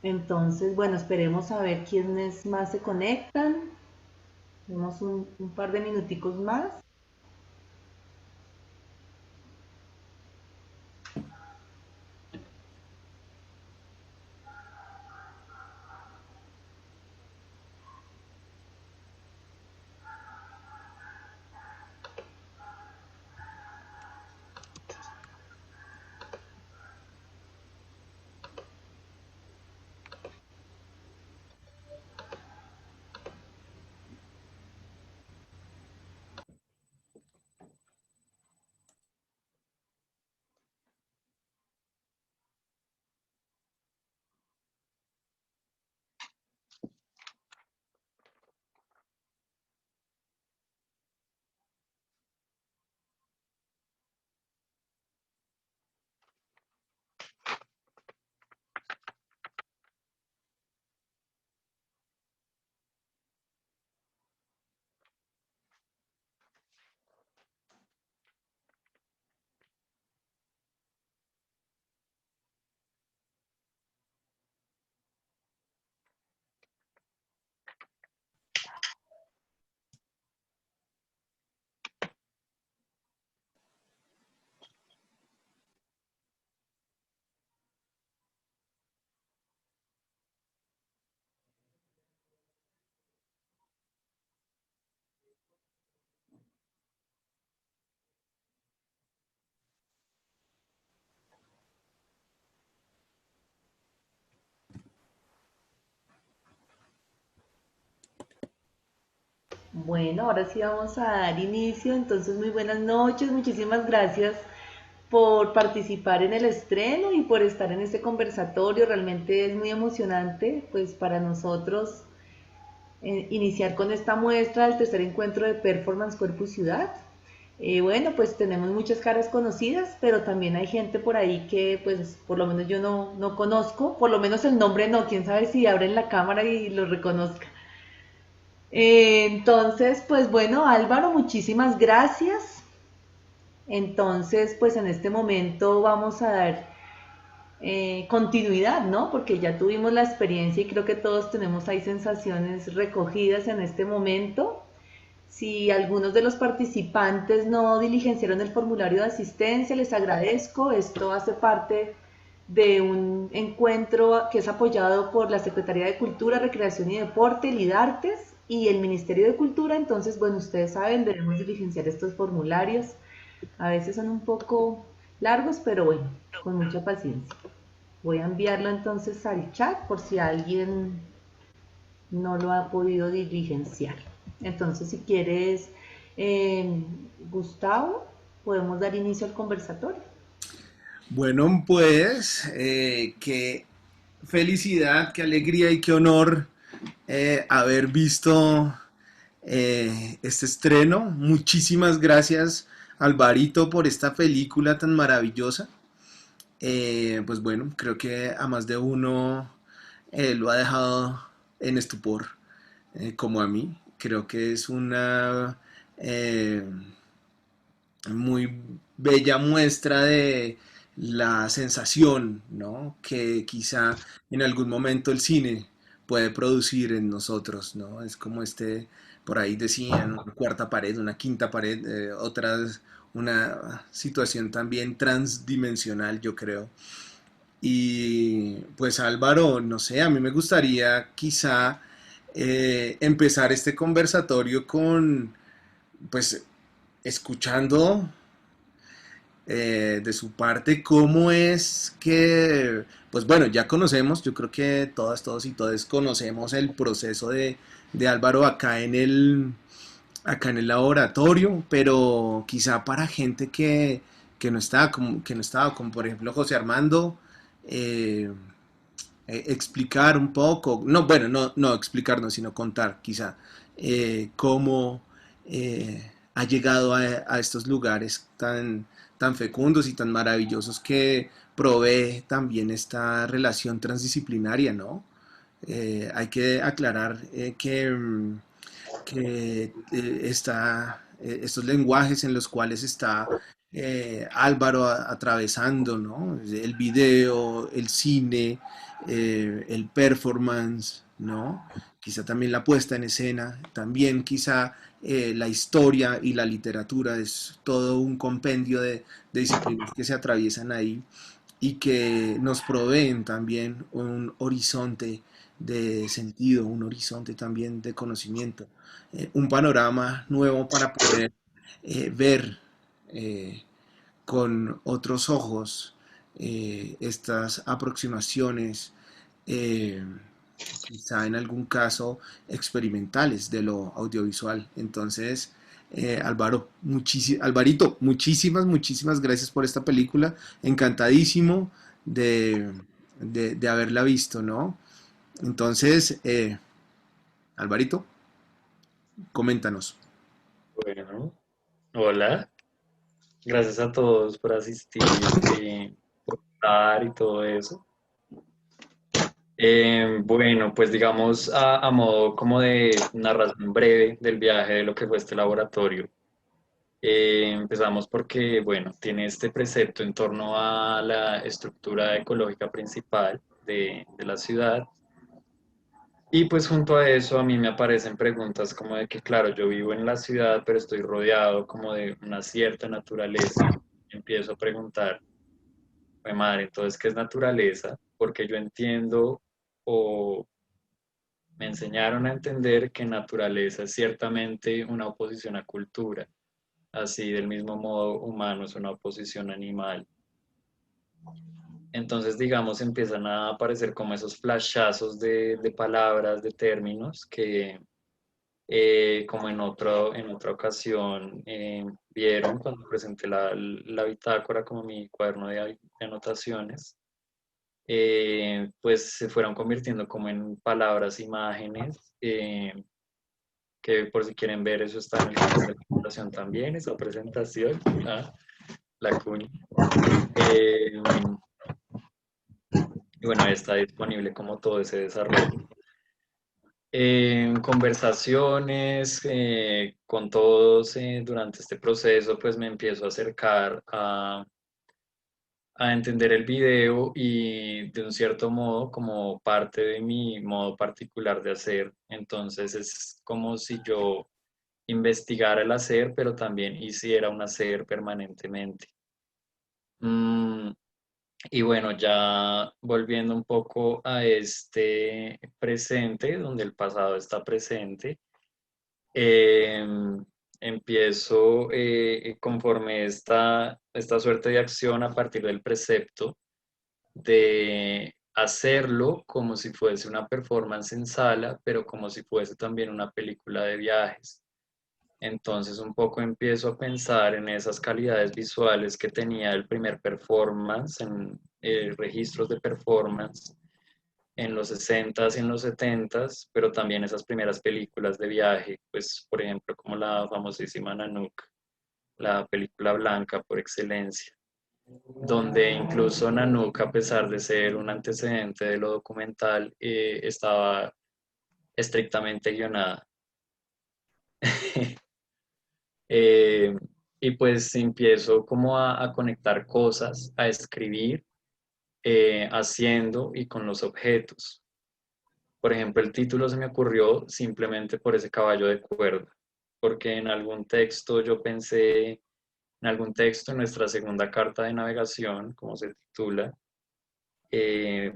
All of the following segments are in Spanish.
Entonces, bueno, esperemos a ver quiénes más se conectan. Tenemos un par de minuticos más. Bueno, ahora sí vamos a dar inicio. Entonces, muy buenas noches. Muchísimas gracias por participar en el estreno y por estar en este conversatorio. Realmente es muy emocionante, pues para nosotros iniciar con esta muestra del tercer encuentro de Performance Cuerpo y Ciudad. Bueno, pues tenemos muchas caras conocidas, pero también hay gente por ahí que pues por lo menos yo no conozco, por lo menos el nombre no, quién sabe si abren la cámara y lo reconozca. Entonces, pues bueno, Álvaro, muchísimas gracias. Entonces, pues en este momento vamos a dar continuidad, ¿no? Porque ya tuvimos la experiencia y creo que todos tenemos ahí sensaciones recogidas en este momento. Si algunos de los participantes no diligenciaron el formulario de asistencia, les agradezco. Esto hace parte de un encuentro que es apoyado por la Secretaría de Cultura, Recreación y Deporte, LIDARTES y el Ministerio de Cultura. Entonces, bueno, ustedes saben, debemos diligenciar estos formularios. A veces son un poco largos, pero bueno, con mucha paciencia. Voy a enviarlo entonces al chat por si alguien no lo ha podido diligenciar. Entonces, si quieres, eh, Gustavo, podemos dar inicio al conversatorio. Bueno, pues qué felicidad, qué alegría y qué honor haber visto este estreno. Muchísimas gracias, Alvarito, por esta película tan maravillosa. Pues bueno, creo que a más de uno lo ha dejado en estupor, como a mí. Creo que es una muy bella muestra de la sensación, ¿no? Que quizá en algún momento el cine puede producir en nosotros, ¿no? Es como por ahí decían, una cuarta pared, una quinta pared, otras, una situación también transdimensional, yo creo. Y pues Álvaro, no sé, a mí me gustaría quizá empezar este conversatorio con, pues, escuchando de su parte, ¿cómo es que, pues bueno, ya conocemos, yo creo que todas, todos y todos conocemos el proceso de Álvaro acá en el laboratorio, pero quizá para gente que no estaba, que no estaba, como por ejemplo José Armando, eh, explicar un poco, no, bueno, no explicarnos, sino contar quizá cómo ha llegado a estos lugares tan fecundos y tan maravillosos que provee también esta relación transdisciplinaria, ¿no? Hay que aclarar que estos lenguajes en los cuales está Álvaro atravesando, ¿no? El video, el cine, el performance, ¿no? Quizá también la puesta en escena, también quizá la historia y la literatura, es todo un compendio de disciplinas que se atraviesan ahí y que nos proveen también un horizonte de sentido, un horizonte también de conocimiento, un panorama nuevo para poder ver eh, con otros ojos estas aproximaciones, eh, quizá en algún caso experimentales de lo audiovisual. Entonces, Alvarito, muchísimas gracias por esta película. Encantadísimo de haberla visto, ¿no? Entonces, Alvarito, coméntanos. Bueno, hola, gracias a todos por asistir, por estar y todo eso. Bueno, pues digamos a modo como de narración breve del viaje de lo que fue este laboratorio. Empezamos porque, bueno, tiene este precepto en torno a la estructura ecológica principal de la ciudad. Y pues junto a eso a mí me aparecen preguntas como de que, claro, yo vivo en la ciudad, pero estoy rodeado como de una cierta naturaleza. Empiezo a preguntar, pues madre, entonces, ¿qué es naturaleza? Porque yo entiendo o me enseñaron a entender que naturaleza es ciertamente una oposición a cultura. Así, del mismo modo, humano es una oposición animal. Entonces, digamos, empiezan a aparecer como esos flashazos de palabras, de términos que como en otra ocasión vieron cuando presenté la bitácora como mi cuaderno de anotaciones, pues se fueron convirtiendo como en palabras, imágenes, que por si quieren ver eso está en el canal de la fundación también, esa presentación, la cuña. Eh, y bueno, ahí está disponible como todo ese desarrollo. En conversaciones con todos durante este proceso, pues me empiezo a acercar a entender el video y de un cierto modo como parte de mi modo particular de hacer. Entonces es como si yo investigara el hacer, pero también hiciera un hacer permanentemente. Mm, y bueno, ya volviendo un poco a este presente, donde el pasado está presente. Eh, Empiezo conforme esta suerte de acción a partir del precepto de hacerlo como si fuese una performance en sala, pero como si fuese también una película de viajes. Entonces un poco empiezo a pensar en esas calidades visuales que tenía el primer performance, en registros de performance en los 60s y en los 70s, pero también esas primeras películas de viaje, pues por ejemplo como la famosísima Nanook, la película blanca por excelencia, donde incluso Nanook, a pesar de ser un antecedente de lo documental, estaba estrictamente guionada. Eh, y pues empiezo como a conectar cosas, a escribir, haciendo y con los objetos. Por ejemplo, el título se me ocurrió simplemente por ese caballo de cuerda, porque en algún texto yo pensé, en algún texto en nuestra segunda carta de navegación, como se titula,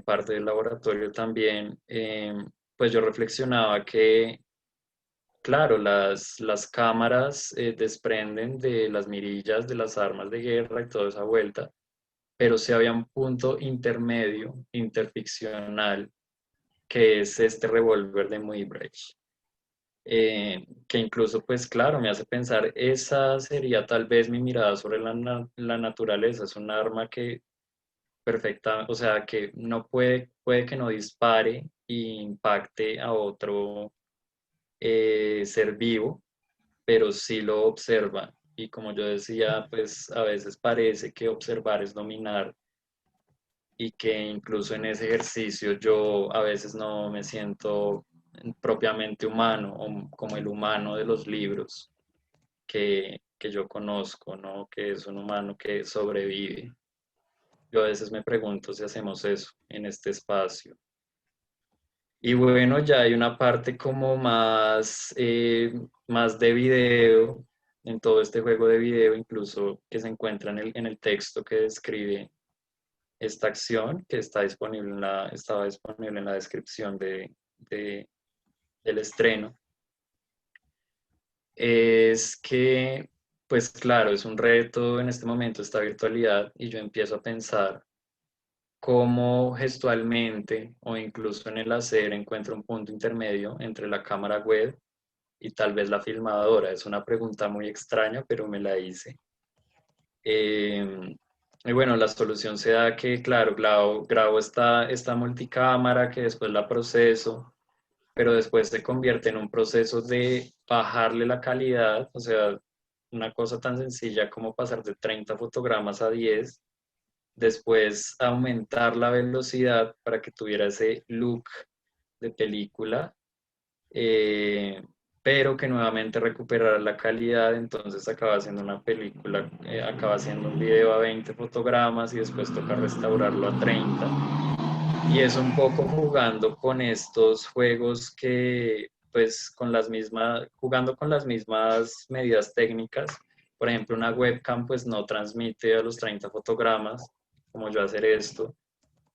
parte del laboratorio también, pues yo reflexionaba que, claro, las cámaras desprenden de las mirillas de las armas de guerra y toda esa vuelta, pero sí había un punto intermedio, interficcional, que es este revólver de Muybridge. Que incluso, pues claro, me hace pensar, esa sería tal vez mi mirada sobre la naturaleza, es un arma que perfecta, o sea, que no puede que no dispare e impacte a otro ser vivo, pero sí lo observa. Y como yo decía, pues a veces parece que observar es dominar y que incluso en ese ejercicio yo a veces no me siento propiamente humano o como el humano de los libros, que que yo conozco, ¿no? Que es un humano que sobrevive. Yo a veces me pregunto si hacemos eso en este espacio. Y bueno, ya hay una parte como más, más de video, en todo este juego de video, incluso que se encuentra en el texto que describe esta acción, que está disponible estaba disponible en la descripción de- del estreno. Es que, pues claro, es un reto en este momento esta virtualidad y yo empiezo a pensar cómo gestualmente o incluso en el hacer encuentro un punto intermedio entre la cámara web y tal vez la filmadora. Es una pregunta muy extraña, pero me la hice. Y bueno, la solución se da que, claro, grabo esta multicámara que después la proceso, pero después se convierte en un proceso de bajarle la calidad, o sea, una cosa tan sencilla como pasar de 30 fotogramas a 10, después aumentar la velocidad para que tuviera ese look de película, eh, pero que nuevamente recuperara la calidad, entonces acaba siendo una película, acaba siendo un video a 20 fotogramas y después toca restaurarlo a 30. Y es un poco jugando con estos juegos que, pues, jugando con las mismas medidas técnicas. Por ejemplo, una webcam, pues, no transmite a los 30 fotogramas, como yo hacer esto.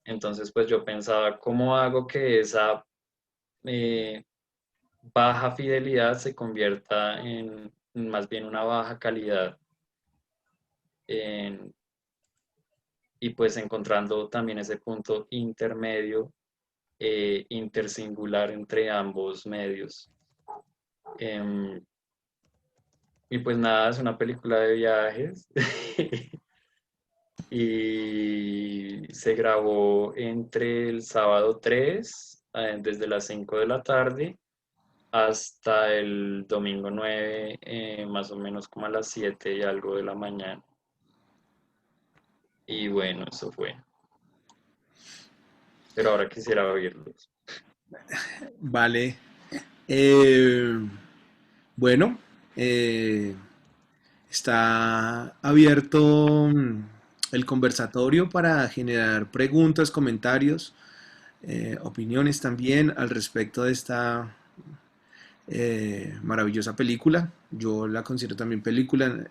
Entonces, pues, yo pensaba, ¿cómo hago que esa eh, baja fidelidad se convierta en más bien una baja calidad? En- y pues encontrando también ese punto intermedio, intersingular entre ambos medios. Em, y pues nada, es una película de viajes y se grabó entre el sábado 3, desde las 5 de la tarde, hasta el domingo 9, más o menos como a las 7 y algo de la mañana. Y bueno, eso fue. Pero ahora quisiera oírlos. Vale. Eh, bueno, eh, está abierto el conversatorio para generar preguntas, comentarios, opiniones también al respecto de esta maravillosa película. Yo la considero también película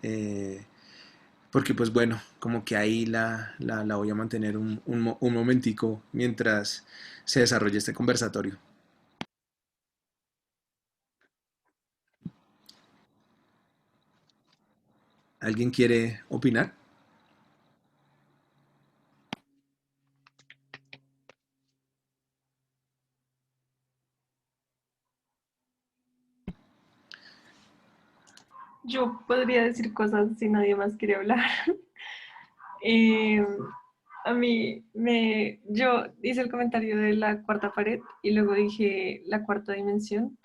porque pues bueno, como que ahí la voy a mantener un momentico mientras se desarrolla este conversatorio. ¿Alguien quiere opinar? Yo podría decir cosas si nadie más quiere hablar. Eh, yo hice el comentario de la cuarta pared y luego dije la cuarta dimensión,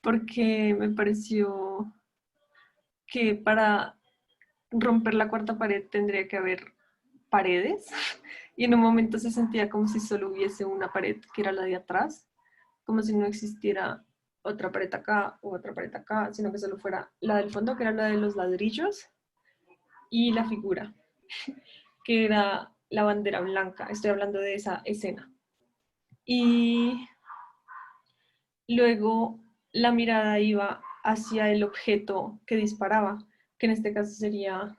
porque me pareció que para romper la cuarta pared tendría que haber paredes y en un momento se sentía como si solo hubiese una pared, que era la de atrás, como si no existiera otra pared acá o otra pared acá, sino que solo fuera la del fondo, que era la de los ladrillos, y la figura, que era la bandera blanca. Estoy hablando de esa escena. Y luego la mirada iba hacia el objeto que disparaba, que en este caso sería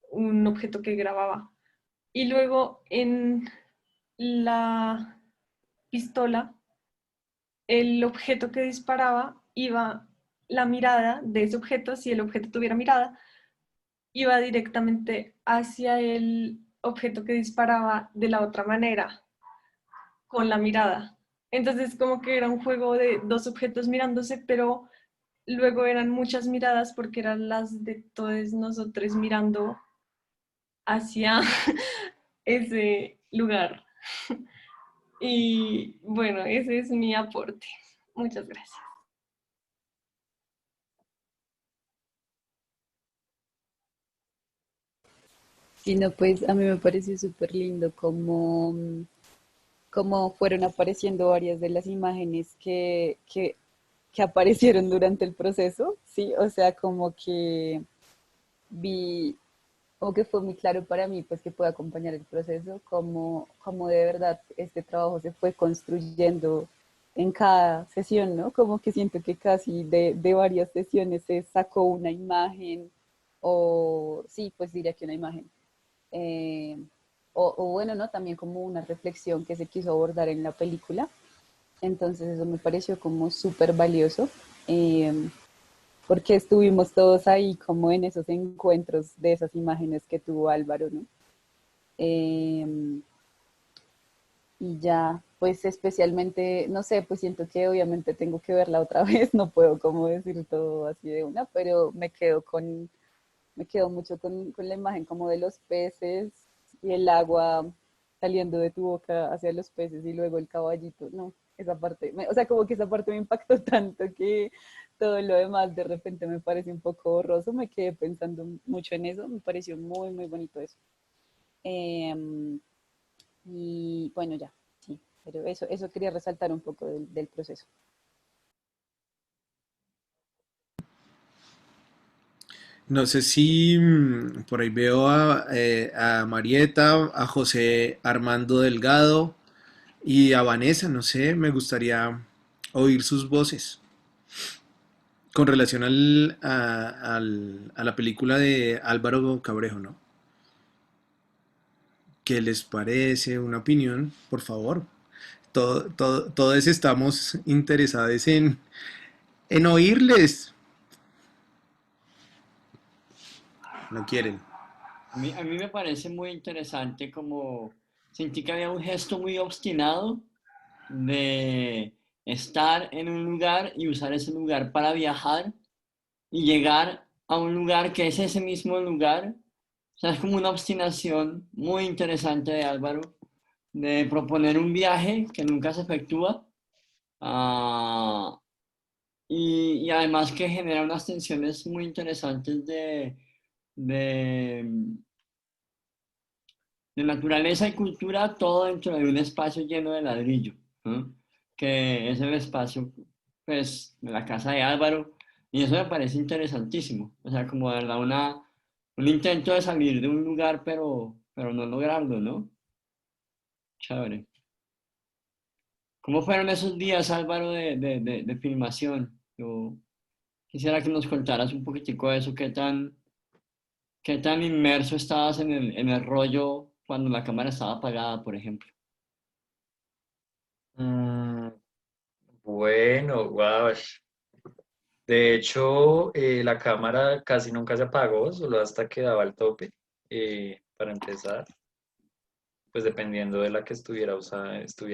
un objeto que grababa. Y luego en la pistola, el objeto que disparaba iba, la mirada de ese objeto, si el objeto tuviera mirada, iba directamente hacia el objeto que disparaba de la otra manera, con la mirada. Entonces como que era un juego de dos objetos mirándose, pero luego eran muchas miradas porque eran las de todos nosotros mirando hacia ese lugar. Y bueno, ese es mi aporte. Muchas gracias. Sí, no, pues a mí me pareció súper lindo como fueron apareciendo varias de las imágenes que que aparecieron durante el proceso, ¿sí? O sea, como que vi, como que fue muy claro para mí, pues que pude acompañar el proceso, como de verdad este trabajo se fue construyendo en cada sesión, ¿no? Como que siento que casi de varias sesiones se sacó una imagen, o sí, pues diría que una imagen. Eh, o bueno, ¿no? También como una reflexión que se quiso abordar en la película. Entonces eso me pareció como súper valioso, eh, porque estuvimos todos ahí como en esos encuentros de esas imágenes que tuvo Álvaro, ¿no? Eh, y ya, pues especialmente, no sé, pues siento que obviamente tengo que verla otra vez, no puedo como decir todo así de una, pero me quedo mucho con la imagen como de los peces y el agua saliendo de tu boca hacia los peces y luego el caballito, no, esa parte, o sea, como que esa parte me impactó tanto que todo lo demás de repente me parece un poco borroso, me quedé pensando mucho en eso, me pareció muy, muy bonito eso. Em, y bueno, ya, sí, pero eso quería resaltar un poco del proceso. No sé si por ahí veo a Marieta, a José Armando Delgado y a Vanessa, no sé, me gustaría oír sus voces con relación a la película de Álvaro Cabrejo, ¿no? ¿Qué les parece? Una opinión, por favor. Todos estamos interesados en oírles. No quieren. A mí me parece muy interesante como sentí que había un gesto muy obstinado de estar en un lugar y usar ese lugar para viajar y llegar a un lugar que es ese mismo lugar. O sea, es como una obstinación muy interesante de Álvaro de proponer un viaje que nunca se efectúa, ah, y además que genera unas tensiones muy interesantes de, de naturaleza y cultura, todo dentro de un espacio lleno de ladrillo, ¿no? Que es el espacio, pues, de la casa de Álvaro, y eso me parece interesantísimo, o sea, como de verdad un intento de salir de un lugar, pero no lograrlo, ¿no? Chévere. ¿Cómo fueron esos días, Álvaro, de filmación? Yo quisiera que nos contaras un poquitico de eso, qué tan inmerso estabas en el rollo cuando la cámara estaba apagada, por ejemplo. Mm, bueno, wow. De hecho, la cámara casi nunca se apagó, solo hasta que daba el tope, para empezar, pues dependiendo de la que estuviera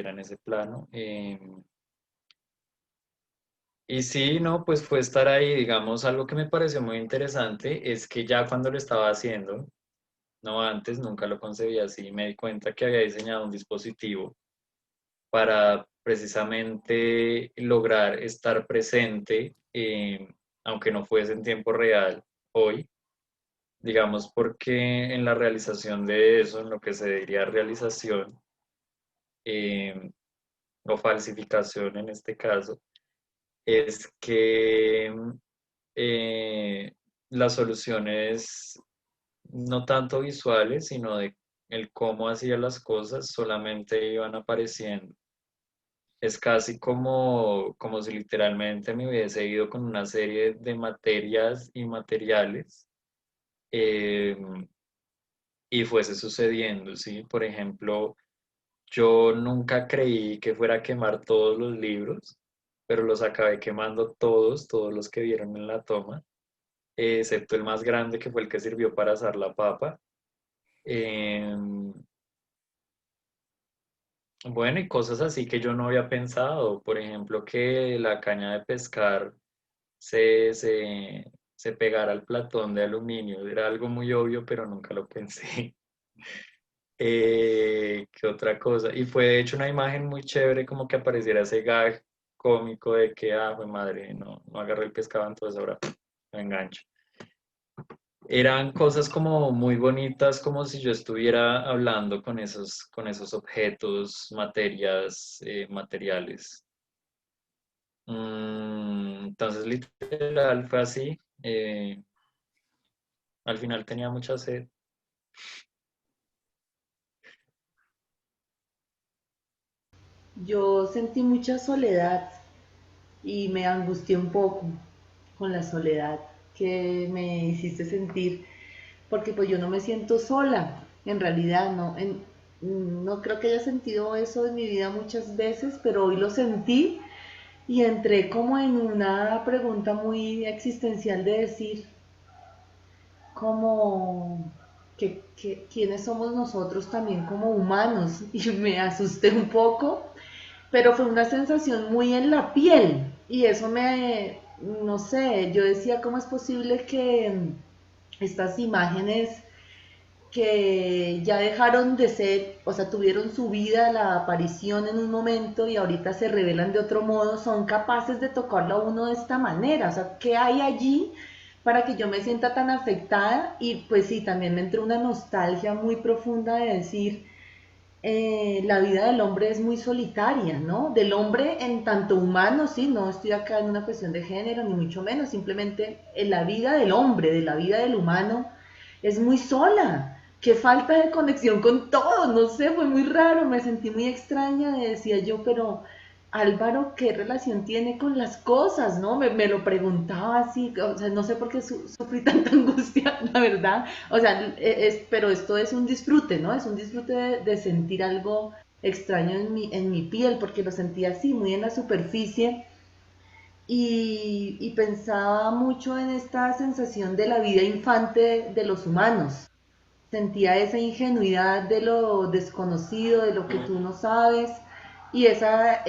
en ese plano. Y sí, no, pues fue estar ahí, digamos, algo que me pareció muy interesante es que ya cuando lo estaba haciendo, no antes, nunca lo concebí así, me di cuenta que había diseñado un dispositivo para precisamente lograr estar presente, aunque no fuese en tiempo real hoy, digamos, porque en la realización de eso, en lo que se diría realización, eh, o falsificación en este caso, es que eh, las soluciones no tanto visuales, sino de el cómo hacía las cosas, solamente iban apareciendo. Es casi como si literalmente me hubiese ido con una serie de materias y materiales, eh, y fuese sucediendo, ¿sí? Por ejemplo, yo nunca creí que fuera a quemar todos los libros, pero los acabé quemando todos los que vieron en la toma, excepto el más grande que fue el que sirvió para asar la papa. Em, bueno, y cosas así que yo no había pensado, por ejemplo, que la caña de pescar se pegara al platón de aluminio, era algo muy obvio, pero nunca lo pensé. ¿Qué otra cosa? Y fue de hecho una imagen muy chévere como que apareciera ese gag cómico de que, ah, fue madre, no agarré el pescado, entonces ahora me engancho. Eran cosas como muy bonitas, como si yo estuviera hablando con esos objetos, materias, materiales. Entonces, literal, fue así. Al final tenía mucha sed. Yo sentí mucha soledad y me angustié un poco con la soledad que me hiciste sentir, porque pues yo no me siento sola, en realidad no, no creo que haya sentido eso en mi vida muchas veces, pero hoy lo sentí y entré como en una pregunta muy existencial de decir, como quiénes somos nosotros también como humanos, y me asusté un poco, pero fue una sensación muy en la piel y eso me, no sé, yo decía, ¿cómo es posible que estas imágenes que ya dejaron de ser, o sea, tuvieron su vida, la aparición en un momento y ahorita se revelan de otro modo, son capaces de tocarlo a uno de esta manera? O sea, ¿qué hay allí para que yo me sienta tan afectada? Y pues sí, también me entró una nostalgia muy profunda de decir, la vida del hombre es muy solitaria, ¿no? Del hombre en tanto humano, sí, no estoy acá en una cuestión de género, ni mucho menos, simplemente en la vida del hombre, de la vida del humano, es muy sola. Qué falta de conexión con todo, no sé, fue muy raro, me sentí muy extraña, decía yo, pero Álvaro, ¿qué relación tiene con las cosas, no? Me lo preguntaba así, o sea, no sé por qué sufrí tanta angustia, la verdad, o sea, pero esto es un disfrute, ¿no? Es un disfrute de sentir algo extraño en mi piel, porque lo sentía así, muy en la superficie, y pensaba mucho en esta sensación de la vida infante de los humanos. Sentía esa ingenuidad de lo desconocido, de lo que tú no sabes, y ese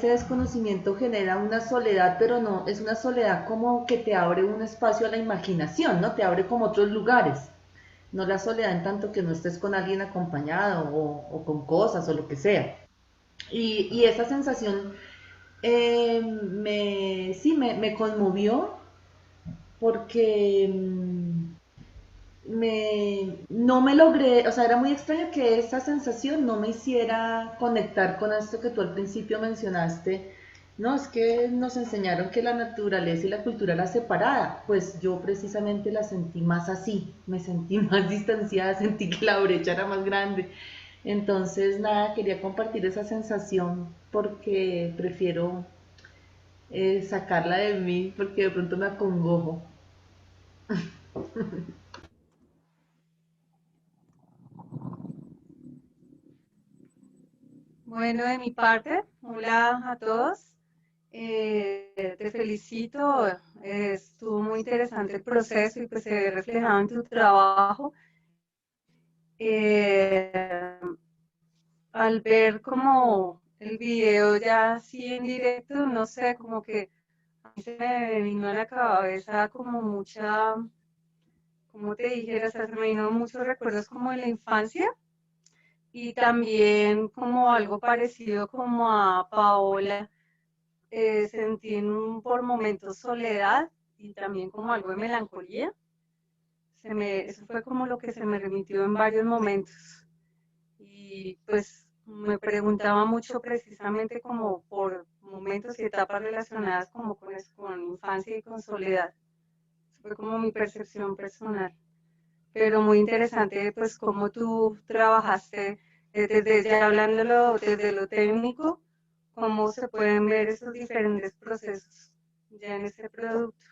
desconocimiento genera una soledad, pero no, es una soledad como que te abre un espacio a la imaginación, ¿no? Te abre como otros lugares, no la soledad en tanto que no estés con alguien acompañado o con cosas o lo que sea. Y esa sensación sí, me conmovió porque no me logré, o sea, era muy extraño que esa sensación no me hiciera conectar con esto que tú al principio mencionaste. No, es que nos enseñaron que la naturaleza y la cultura era separada. Pues yo precisamente la sentí más así, me sentí más distanciada, sentí que la brecha era más grande. Entonces, nada, quería compartir esa sensación porque prefiero sacarla de mí porque de pronto me acongojo. Bueno, de mi parte, hola a todos. Te felicito. Estuvo muy interesante el proceso y pues se ve reflejado en tu trabajo. Eh, Al ver como el video ya así en directo, no sé, como que a mí se me vino a la cabeza como mucha, como te dijera, o sea, se me vino muchos recuerdos como de la infancia y también como algo parecido como a Paola. Sentí por momentos soledad y también como algo de melancolía. Eso fue como lo que se me remitió en varios momentos. Y pues me preguntaba mucho precisamente como por momentos y etapas relacionadas como con eso, con infancia y con soledad. Eso fue como mi percepción personal. Pero muy interesante pues cómo tú trabajaste desde ya hablándolo desde lo técnico, cómo se pueden ver esos diferentes procesos ya en este producto.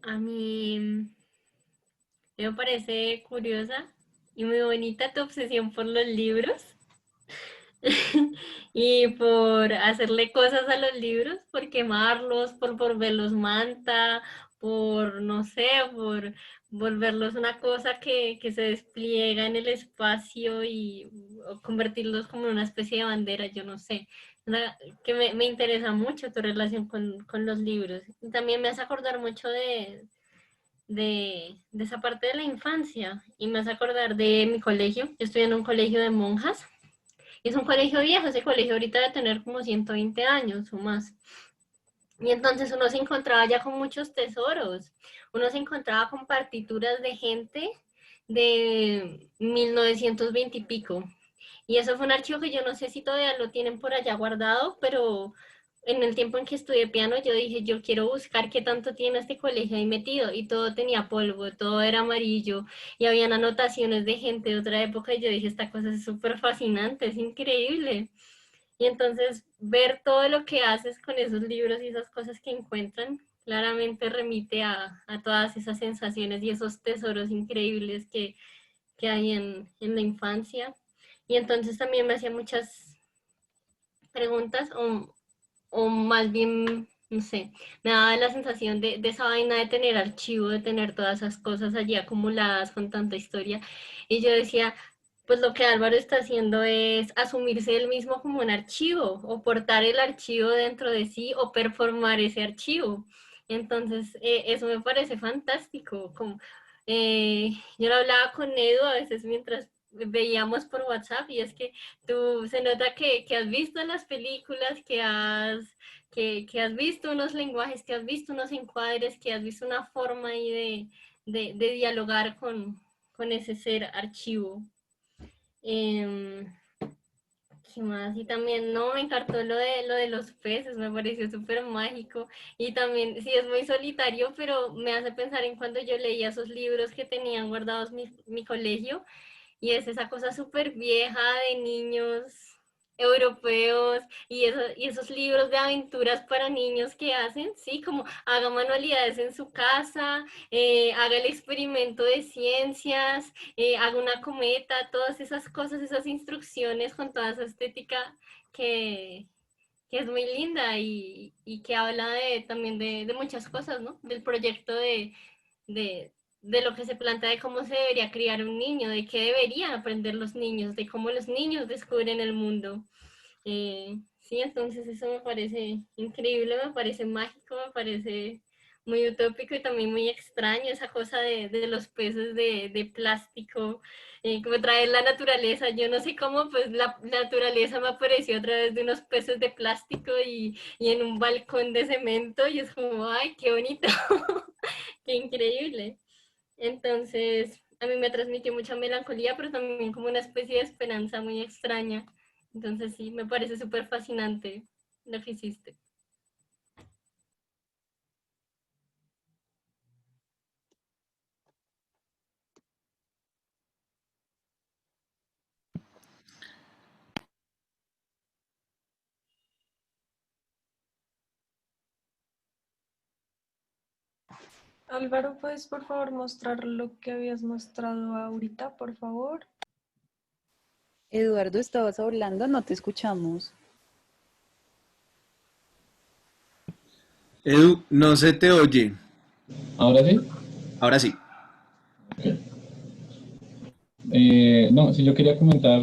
A mí me parece curiosa y muy bonita tu obsesión por los libros y por hacerle cosas a los libros, por quemarlos, por volverlos manta, por, no sé, por volverlos una cosa que se despliega en el espacio y o convertirlos como en una especie de bandera, yo no sé. Que me interesa mucho tu relación con los libros. Y también me hace acordar mucho de esa parte de la infancia y me hace acordar de mi colegio. Yo estoy en un colegio de monjas. Es un colegio viejo, ese colegio ahorita debe tener como 120 años o más. Y entonces uno se encontraba ya con muchos tesoros, uno se encontraba con partituras de gente de 1920 y pico. Y eso fue un archivo que yo no sé si todavía lo tienen por allá guardado, pero en el tiempo en que estudié piano yo dije, yo quiero buscar qué tanto tiene este colegio ahí metido. Y todo tenía polvo, todo era amarillo y habían anotaciones de gente de otra época y yo dije, esta cosa es súper fascinante, es increíble. Y entonces ver todo lo que haces con esos libros y esas cosas que encuentran, claramente remite a todas esas sensaciones y esos tesoros increíbles que hay en la infancia. Y entonces también me hacía muchas preguntas o más bien, no sé, me daba la sensación de esa vaina de tener archivo, de tener todas esas cosas allí acumuladas con tanta historia. Y yo decía, pues lo que Álvaro está haciendo es asumirse él mismo como un archivo, o portar el archivo dentro de sí, o performar ese archivo. Entonces, eso me parece fantástico. Como, yo lo hablaba con Edu a veces mientras veíamos por WhatsApp, y es que tú se nota que has visto las películas, que has visto unos lenguajes, que has visto unos encuadres, que has visto una forma ahí de dialogar con ese ser archivo. Eh, ¿Qué más? Y también, no, me encantó lo de los peces, me pareció súper mágico. Y también, sí, es muy solitario, pero me hace pensar en cuando yo leía esos libros que tenían guardados mi colegio, y es esa cosa súper vieja de niños europeos y esos libros de aventuras para niños que hacen, sí, como haga manualidades en su casa, haga el experimento de ciencias, haga una cometa, todas esas cosas, esas instrucciones con toda esa estética que, que es muy linda y que habla también de muchas cosas, ¿no? Del proyecto de, de lo que se plantea de cómo se debería criar un niño, de qué deberían aprender los niños, de cómo los niños descubren el mundo. Sí, entonces eso me parece increíble, me parece mágico, me parece muy utópico y también muy extraño esa cosa de los peces de plástico, como traer la naturaleza. Yo no sé cómo, pues la naturaleza me apareció a través de unos peces de plástico y en un balcón de cemento y es como, ay, qué bonito, qué increíble. Entonces, a mí me transmitió mucha melancolía, pero también como una especie de esperanza muy extraña. Entonces, sí, me parece súper fascinante lo que hiciste. Álvaro, ¿puedes por favor mostrar lo que habías mostrado ahorita, por favor? Eduardo, ¿estabas hablando? No te escuchamos. Edu, no se te oye. Ahora sí. Ahora sí. No, sí, yo quería comentar,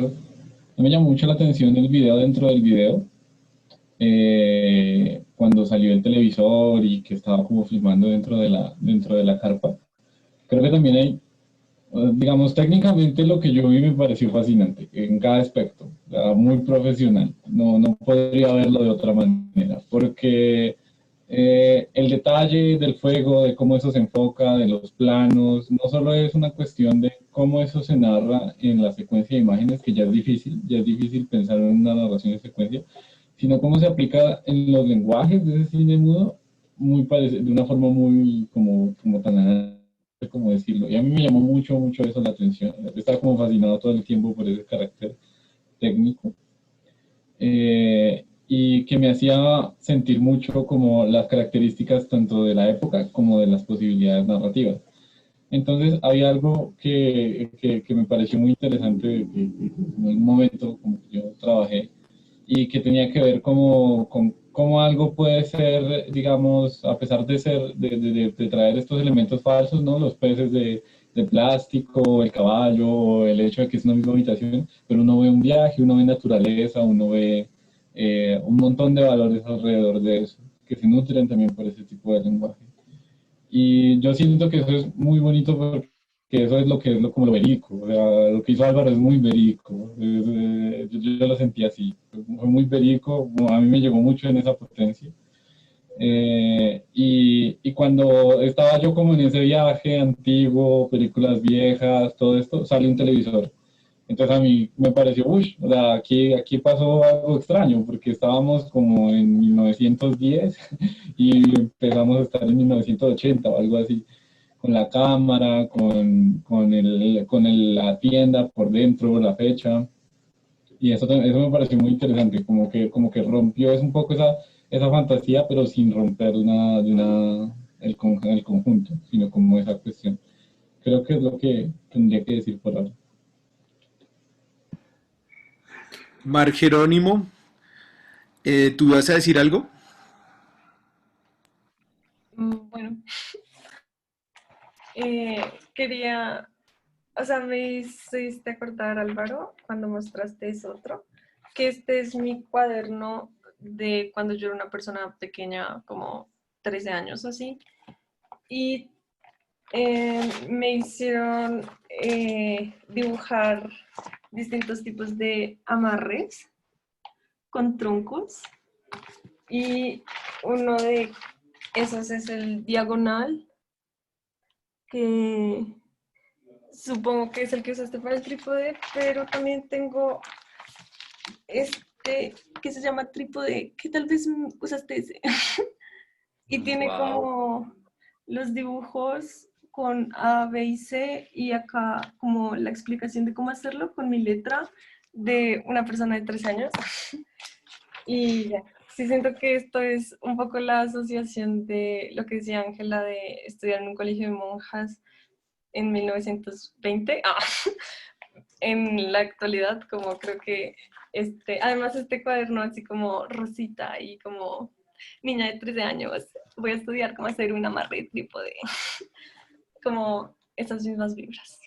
me llamó mucho la atención el video dentro del video, cuando salió el televisor y que estaba como filmando dentro de la carpa. Creo que también hay, digamos, técnicamente lo que yo vi me pareció fascinante en cada aspecto, muy profesional. No podría verlo de otra manera, porque el detalle del fuego, de cómo eso se enfoca, de los planos, no solo es una cuestión de cómo eso se narra en la secuencia de imágenes, que ya es difícil pensar en una narración de secuencia, sino cómo se aplica en los lenguajes de ese cine mudo, de una forma muy como tan como decirlo. Y a mí me llamó mucho eso la atención. Estaba como fascinado todo el tiempo por ese carácter técnico. Y que me hacía sentir mucho como las características tanto de la época como de las posibilidades narrativas. Entonces había algo que me pareció muy interesante, que en un momento como que yo trabajé, y que tenía que ver con cómo algo puede ser, digamos, a pesar de ser, de traer estos elementos falsos, ¿no? Los peces de plástico, el caballo, el hecho de que es una misma habitación, pero uno ve un viaje, uno ve naturaleza, uno ve un montón de valores alrededor de eso, que se nutren también por ese tipo de lenguaje. Y yo siento que eso es muy bonito porque eso es como lo verídico. O sea, lo que hizo Álvaro es muy verídico. Yo lo sentí así. Fue muy verídico. A mí me llegó mucho en esa potencia. Y cuando estaba yo como en ese viaje antiguo, películas viejas, todo esto, sale un televisor. Entonces a mí me pareció, uy, o sea, aquí pasó algo extraño, porque estábamos como en 1910 y empezamos a estar en 1980 o algo así, con la cámara, la tienda por dentro, la fecha. Y eso me pareció muy interesante, como que rompió es un poco esa fantasía, pero sin romper el conjunto, sino como esa cuestión. Creo que es lo que tendría que decir por ahora. Mar Jerónimo, ¿tú vas a decir algo? Bueno, quería, o sea, me hiciste acordar, Álvaro, cuando mostraste eso otro, que este es mi cuaderno de cuando yo era una persona pequeña, como 13 años o así, y me hicieron dibujar distintos tipos de amarres con troncos, y uno de esos es el diagonal, que supongo que es el que usaste para el trípode, pero también tengo este que se llama trípode, que tal vez usaste ese. Y tiene Wow. como los dibujos con A, B y C, y acá como la explicación de cómo hacerlo con mi letra de una persona de 13 años. Y ya, sí siento que esto es un poco la asociación de lo que decía Ángela de estudiar en un colegio de monjas en 1920. En la actualidad, como creo que además este cuaderno así como rosita y como niña de 13 años, voy a estudiar cómo hacer un amarre de trípode, como esas mismas vibras.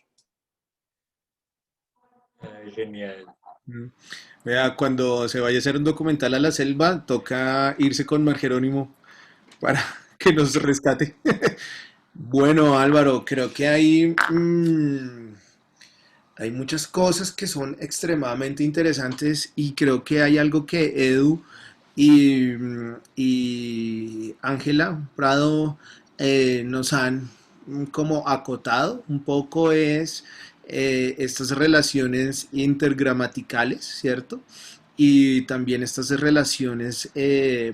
Ay, genial. Mm. Vea, cuando se vaya a hacer un documental a la selva, toca irse con Mar Jerónimo para que nos rescate. Bueno, Álvaro, creo que hay muchas cosas que son extremadamente interesantes y creo que hay algo que Edu y Ángela Prado nos han como acotado un poco es estas relaciones intergramaticales, ¿cierto? Y también estas relaciones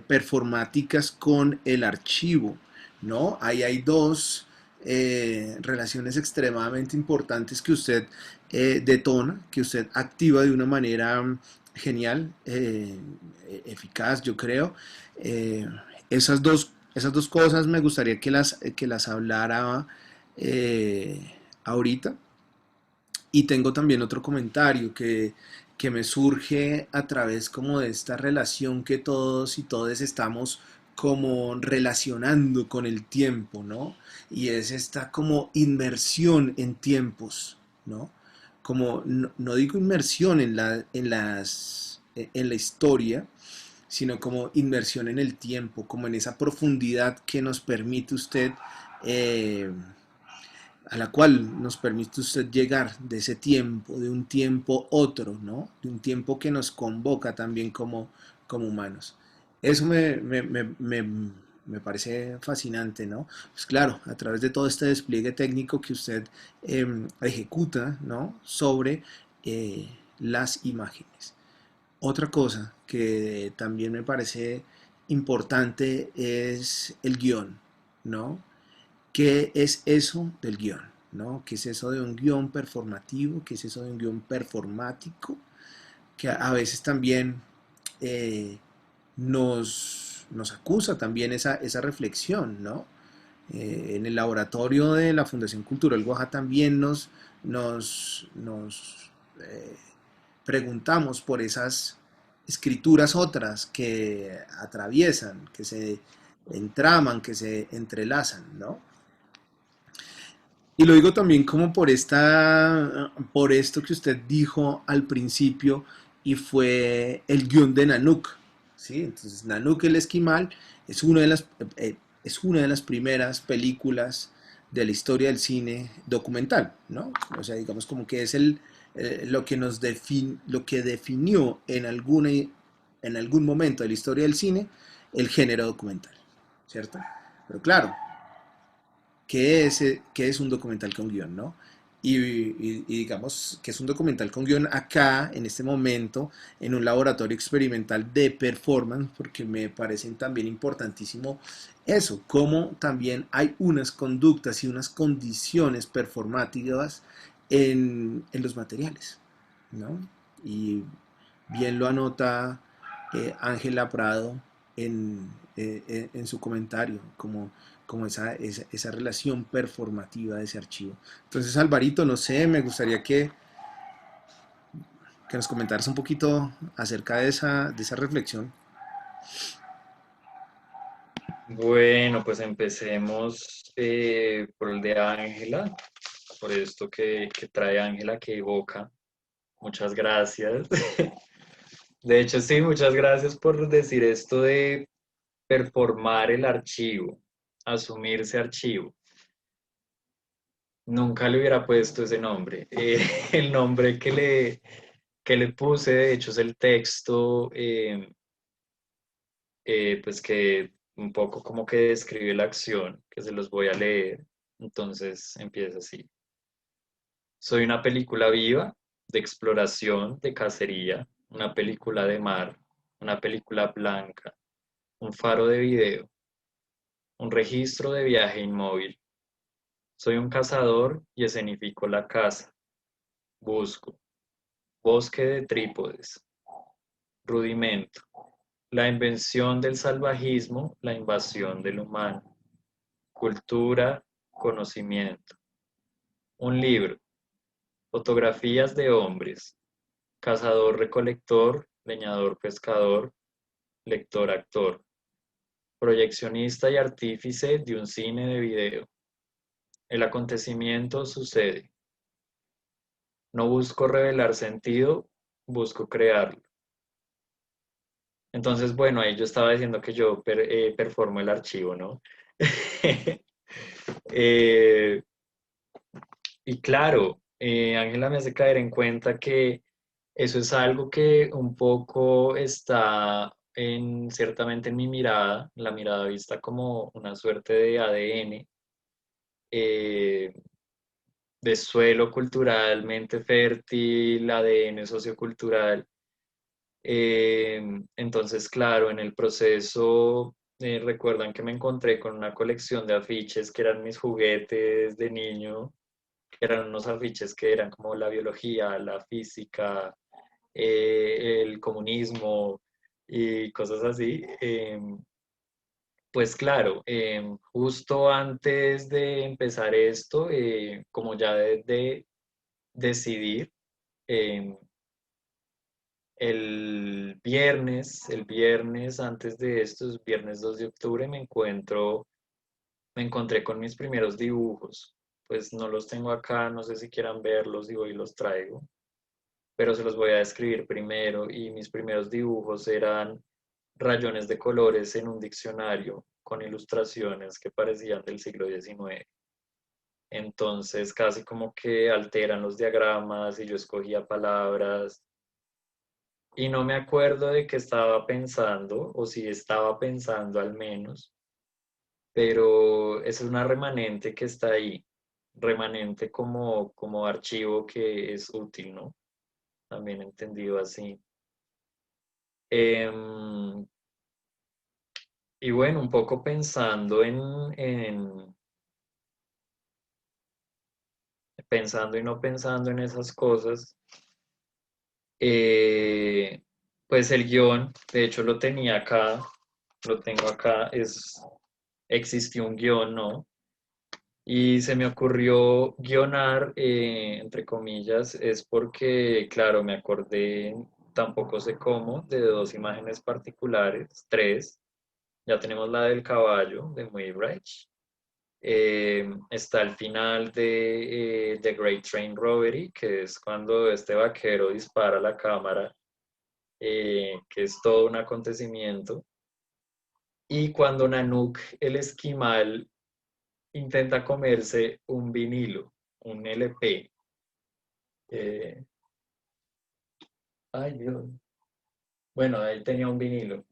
performáticas con el archivo, ¿no? Ahí hay dos relaciones extremadamente importantes que usted detona, que usted activa de una manera genial, eficaz, yo creo. Eh, esas dos cosas me gustaría que las hablara ahorita. Y tengo también otro comentario que me surge a través como de esta relación que todos y todes estamos como relacionando con el tiempo, ¿no? Y es esta como inmersión en tiempos, ¿no? Como no digo inmersión en la historia, sino como inmersión en el tiempo, como en esa profundidad que nos permite usted eh, a la cual nos permite usted llegar de ese tiempo, de un tiempo otro, ¿no? De un tiempo que nos convoca también como humanos. Eso me parece fascinante, ¿no? Pues claro, a través de todo este despliegue técnico que usted ejecuta, ¿no? Sobre las imágenes. Otra cosa que también me parece importante es el guión, ¿no? ¿Qué es eso del guión? ¿No? ¿Qué es eso de un guión performativo? ¿Qué es eso de un guión performático? Que a veces también nos acusa también esa reflexión, ¿no? En el laboratorio de la Fundación Cultural Guaja también nos preguntamos por esas escrituras otras que atraviesan, que se entraman, que se entrelazan, ¿no? Y lo digo también como por esto que usted dijo al principio y fue el guión de Nanook, ¿sí? Entonces Nanook el Esquimal es es una de las primeras películas de la historia del cine documental, ¿no? O sea, digamos como que es lo que lo que definió en algún momento de la historia del cine el género documental, ¿cierto? Pero claro, ¿qué es un documental con guión, no? Y digamos que es un documental con guión acá, en este momento, en un laboratorio experimental de performance, porque me parecen también importantísimo eso, cómo también hay unas conductas y unas condiciones performativas en los materiales, ¿no? Y bien lo anota Ángela Prado en su comentario, como esa relación performativa de ese archivo. Entonces, Alvarito, no sé, me gustaría que nos comentaras un poquito acerca de esa reflexión. Bueno, pues empecemos por el de Ángela, por esto que trae Ángela, que evoca. Muchas gracias. De hecho, sí, muchas gracias por decir esto de performar el archivo, asumirse archivo. Nunca le hubiera puesto ese nombre. El nombre que le puse, de hecho, es el texto, pues que un poco como que describe la acción, que se los voy a leer. Entonces empieza así. Soy una película viva, de exploración, de cacería, una película de mar, una película blanca, un faro de video, un registro de viaje inmóvil. Soy un cazador y escenifico la caza. Busco. Bosque de trípodes. Rudimento. La invención del salvajismo, la invasión del humano. Cultura, conocimiento. Un libro. Fotografías de hombres. Cazador-recolector, leñador-pescador, lector-actor. Proyeccionista y artífice de un cine de video. El acontecimiento sucede. No busco revelar sentido, busco crearlo. Entonces, bueno, ahí yo estaba diciendo que yo performo el archivo, ¿no? Eh, y claro, Ángela me hace caer en cuenta que eso es algo que un poco está ciertamente en mi mirada, la mirada vista como una suerte de ADN, eh, de suelo culturalmente fértil, ADN sociocultural. Entonces, claro, en el proceso, recuerdan que me encontré con una colección de afiches que eran mis juguetes de niño, que eran unos afiches que eran como la biología, la física, el comunismo y cosas así. Pues claro, justo antes de empezar esto, como ya de decidir, em, el viernes antes de estos, viernes 2 de octubre, me encontré con mis primeros dibujos. Pues no los tengo acá, no sé si quieran verlos y hoy los traigo, pero se los voy a describir primero. Y mis primeros dibujos eran rayones de colores en un diccionario con ilustraciones que parecían del siglo XIX. Entonces casi como que alteran los diagramas y yo escogía palabras y no me acuerdo de qué estaba pensando, o si estaba pensando al menos, pero es una remanente que está ahí, remanente como archivo que es útil, ¿no? También entendido así. Em, y bueno, un poco pensando pensando y no pensando en esas cosas, eh, pues el guión, de hecho lo tenía acá, lo tengo acá, existió un guión, ¿no? Y se me ocurrió guionar, entre comillas, es porque, claro, me acordé, tampoco sé cómo, de dos imágenes particulares, tres. Ya tenemos la del caballo de Muybridge. Está el final de The Great Train Robbery, que es cuando este vaquero dispara a la cámara, que es todo un acontecimiento. Y cuando Nanook, el esquimal, intenta comerse un vinilo, un LP. Eh, ay, Dios. Bueno, ahí tenía un vinilo.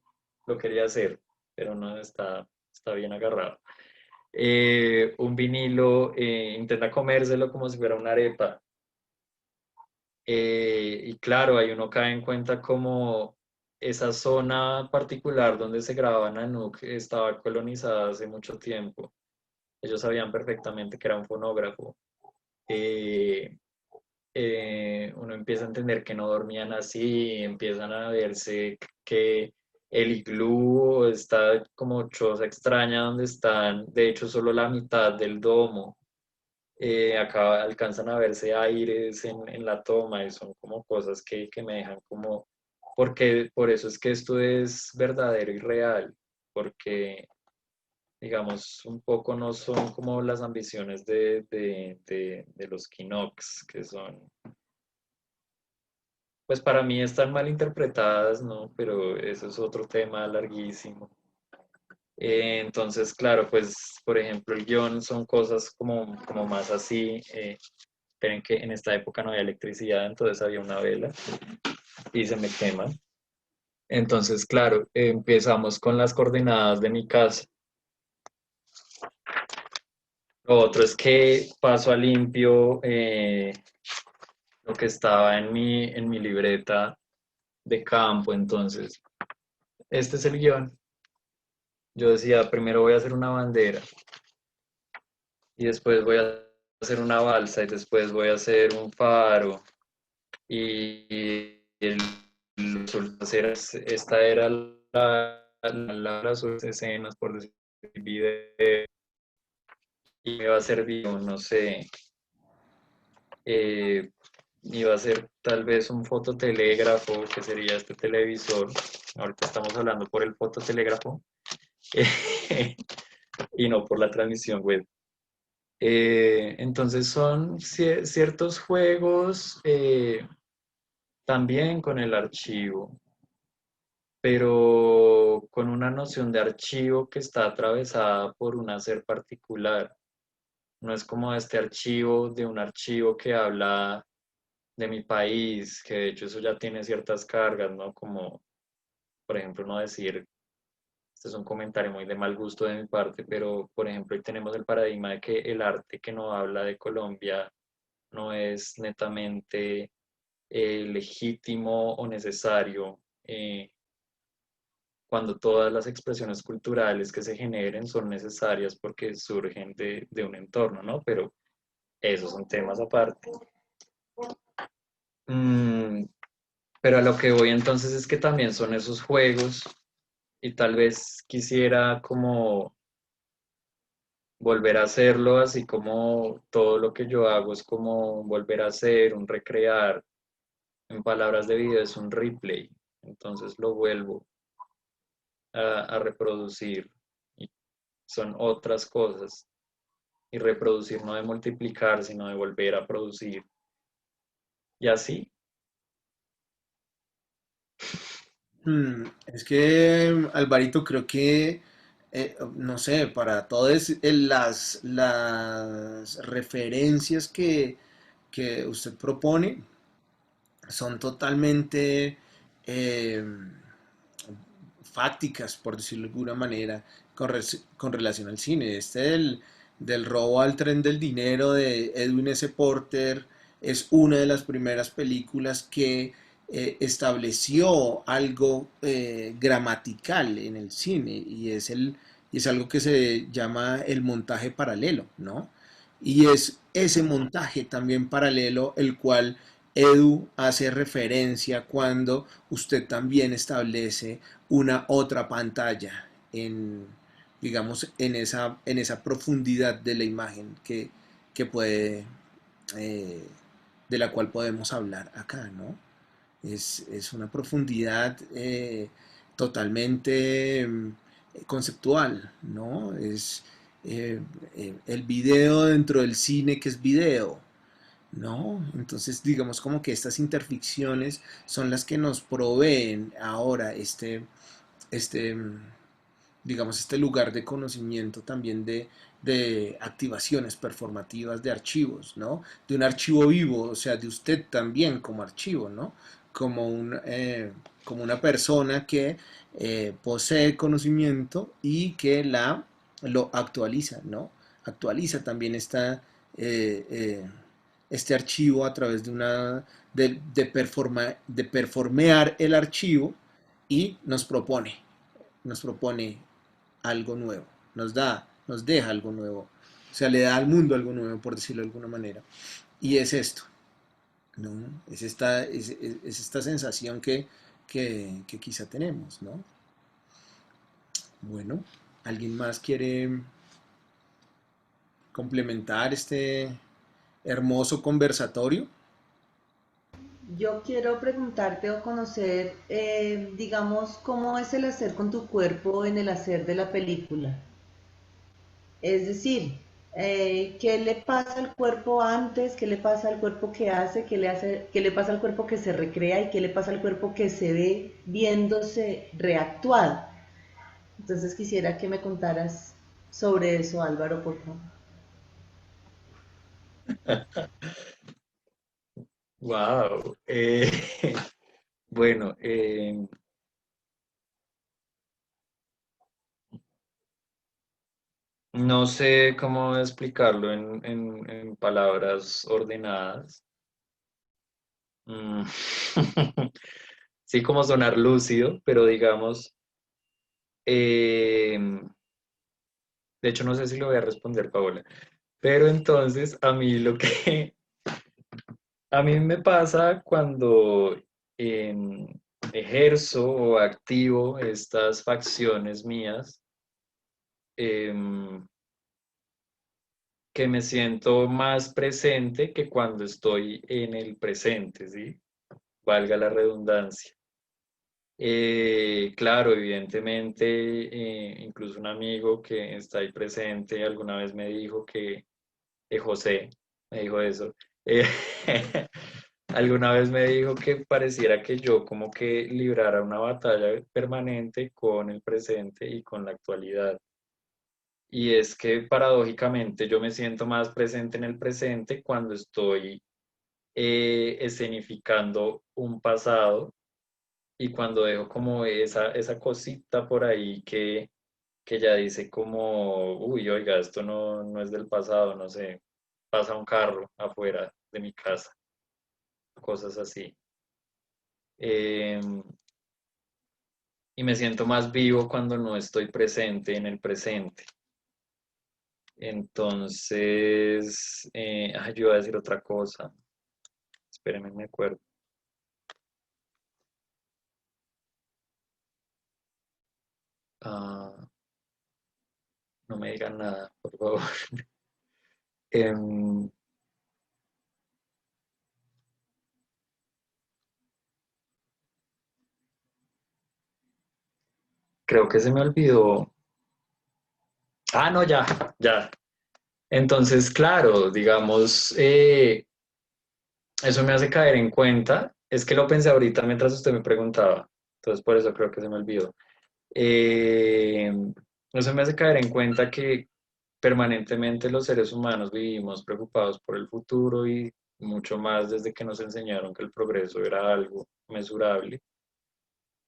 Lo quería hacer, pero no está está bien agarrado. Un vinilo, intenta comérselo como si fuera una arepa. Y claro, ahí uno cae en cuenta como esa zona particular donde se grababa Nanook estaba colonizada hace mucho tiempo. Ellos sabían perfectamente que era un fonógrafo. Eh, Uno empieza a entender que no dormían así, empiezan a verse que el iglú está como choza extraña donde están, de hecho solo la mitad del domo. Acá alcanzan a verse aires en la toma y son como cosas que me dejan como, porque por eso es que esto es verdadero y real, porque digamos un poco no son como las ambiciones de los Kinoks, que son, pues para mí están mal interpretadas, ¿no? Pero eso es otro tema larguísimo. Entonces, claro, pues, por ejemplo, el guión son cosas como más así. Esperen que en esta época no había electricidad, entonces había una vela y se me quema. Entonces, claro, empezamos con las coordenadas de mi casa. Lo otro es que paso a limpio lo que estaba en mi libreta de campo. Entonces, este es el guión. Yo decía, primero voy a hacer una bandera y después voy a hacer una balsa y después voy a hacer un faro y resulta ser, esta era las escenas, por decir, video, y me va a servir, no sé, eh, iba a ser tal vez un fototelégrafo, que sería este televisor. Ahorita estamos hablando por el fototelégrafo y no por la transmisión web. Entonces son ciertos juegos también con el archivo, pero con una noción de archivo que está atravesada por un hacer particular. No es como este archivo de un archivo que habla de mi país, que de hecho eso ya tiene ciertas cargas, ¿no? Como, por ejemplo, no decir, este es un comentario muy de mal gusto de mi parte, pero, por ejemplo, hoy tenemos el paradigma de que el arte que no habla de Colombia no es netamente legítimo o necesario, cuando todas las expresiones culturales que se generen son necesarias porque surgen de un entorno, ¿no? Pero esos son temas aparte. Mm, pero a lo que voy entonces es que también son esos juegos y tal vez quisiera como volver a hacerlo, así como todo lo que yo hago es como volver a hacer, un recrear, en palabras de video es un replay, entonces lo vuelvo a reproducir y son otras cosas. Y reproducir no de multiplicar, sino de volver a producir. Y así. Es que, Alvarito, creo que, no sé, para todas las referencias que usted propone, son totalmente eh, fácticas, por decirlo de alguna manera, con relación al cine. Del robo al tren del dinero de Edwin S. Porter es una de las primeras películas que estableció algo gramatical en el cine y es algo que se llama el montaje paralelo, ¿no? Y es ese montaje también paralelo el cual Edu hace referencia cuando usted también establece una otra pantalla en, digamos, en esa profundidad de la imagen que puede, eh, de la cual podemos hablar acá, ¿no? Es una profundidad totalmente conceptual, ¿no? El video dentro del cine que es video, ¿no? Entonces, digamos como que estas interficciones son las que nos proveen ahora este, digamos, este lugar de conocimiento también de activaciones performativas de archivos, ¿no? De un archivo vivo, o sea, de usted también como archivo, ¿no? Como, como una persona que posee conocimiento y que la lo actualiza, ¿no? Actualiza también este archivo a través de de performear el archivo y nos propone algo nuevo, nos deja algo nuevo, o sea, le da al mundo algo nuevo, por decirlo de alguna manera. Y es esto, ¿no? Es esta sensación que quizá tenemos, ¿no? Bueno, ¿alguien más quiere complementar este hermoso conversatorio? Yo quiero preguntarte o conocer, digamos, cómo es el hacer con tu cuerpo en el hacer de la película. Es decir, ¿qué le pasa al cuerpo antes? ¿Qué le pasa al cuerpo que hace? ¿Qué le pasa al cuerpo que se recrea? ¿Y qué le pasa al cuerpo que se ve viéndose reactuado? Entonces quisiera que me contaras sobre eso, Álvaro, por favor. Wow. Bueno, no sé cómo explicarlo en palabras ordenadas. Mm, Sí, como sonar lúcido, pero digamos, eh, de hecho no sé si lo voy a responder, Paola, pero entonces a mí lo que a mí me pasa cuando ejerzo o activo estas facciones mías, em, que me siento más presente que cuando estoy en el presente, ¿sí? Valga la redundancia. Claro, evidentemente, incluso un amigo que está ahí presente alguna vez me dijo José, me dijo eso, eh, alguna vez me dijo que pareciera que yo como que librara una batalla permanente con el presente y con la actualidad. Y es que paradójicamente yo me siento más presente en el presente cuando estoy escenificando un pasado y cuando dejo como esa cosita por ahí que ya dice como, uy, oiga, esto no es del pasado, no sé, pasa un carro afuera de mi casa, cosas así. Em, y me siento más vivo cuando no estoy presente en el presente. Entonces, yo iba a decir otra cosa, espérenme, me acuerdo. Ah, no me digan nada, por favor. Em, creo que se me olvidó. Ah, no, ya. Entonces, claro, digamos, eso me hace caer en cuenta. Es que lo pensé ahorita mientras usted me preguntaba. Entonces, por eso creo que se me olvidó. Eh, Eso me hace caer en cuenta que permanentemente los seres humanos vivimos preocupados por el futuro y mucho más desde que nos enseñaron que el progreso era algo mesurable.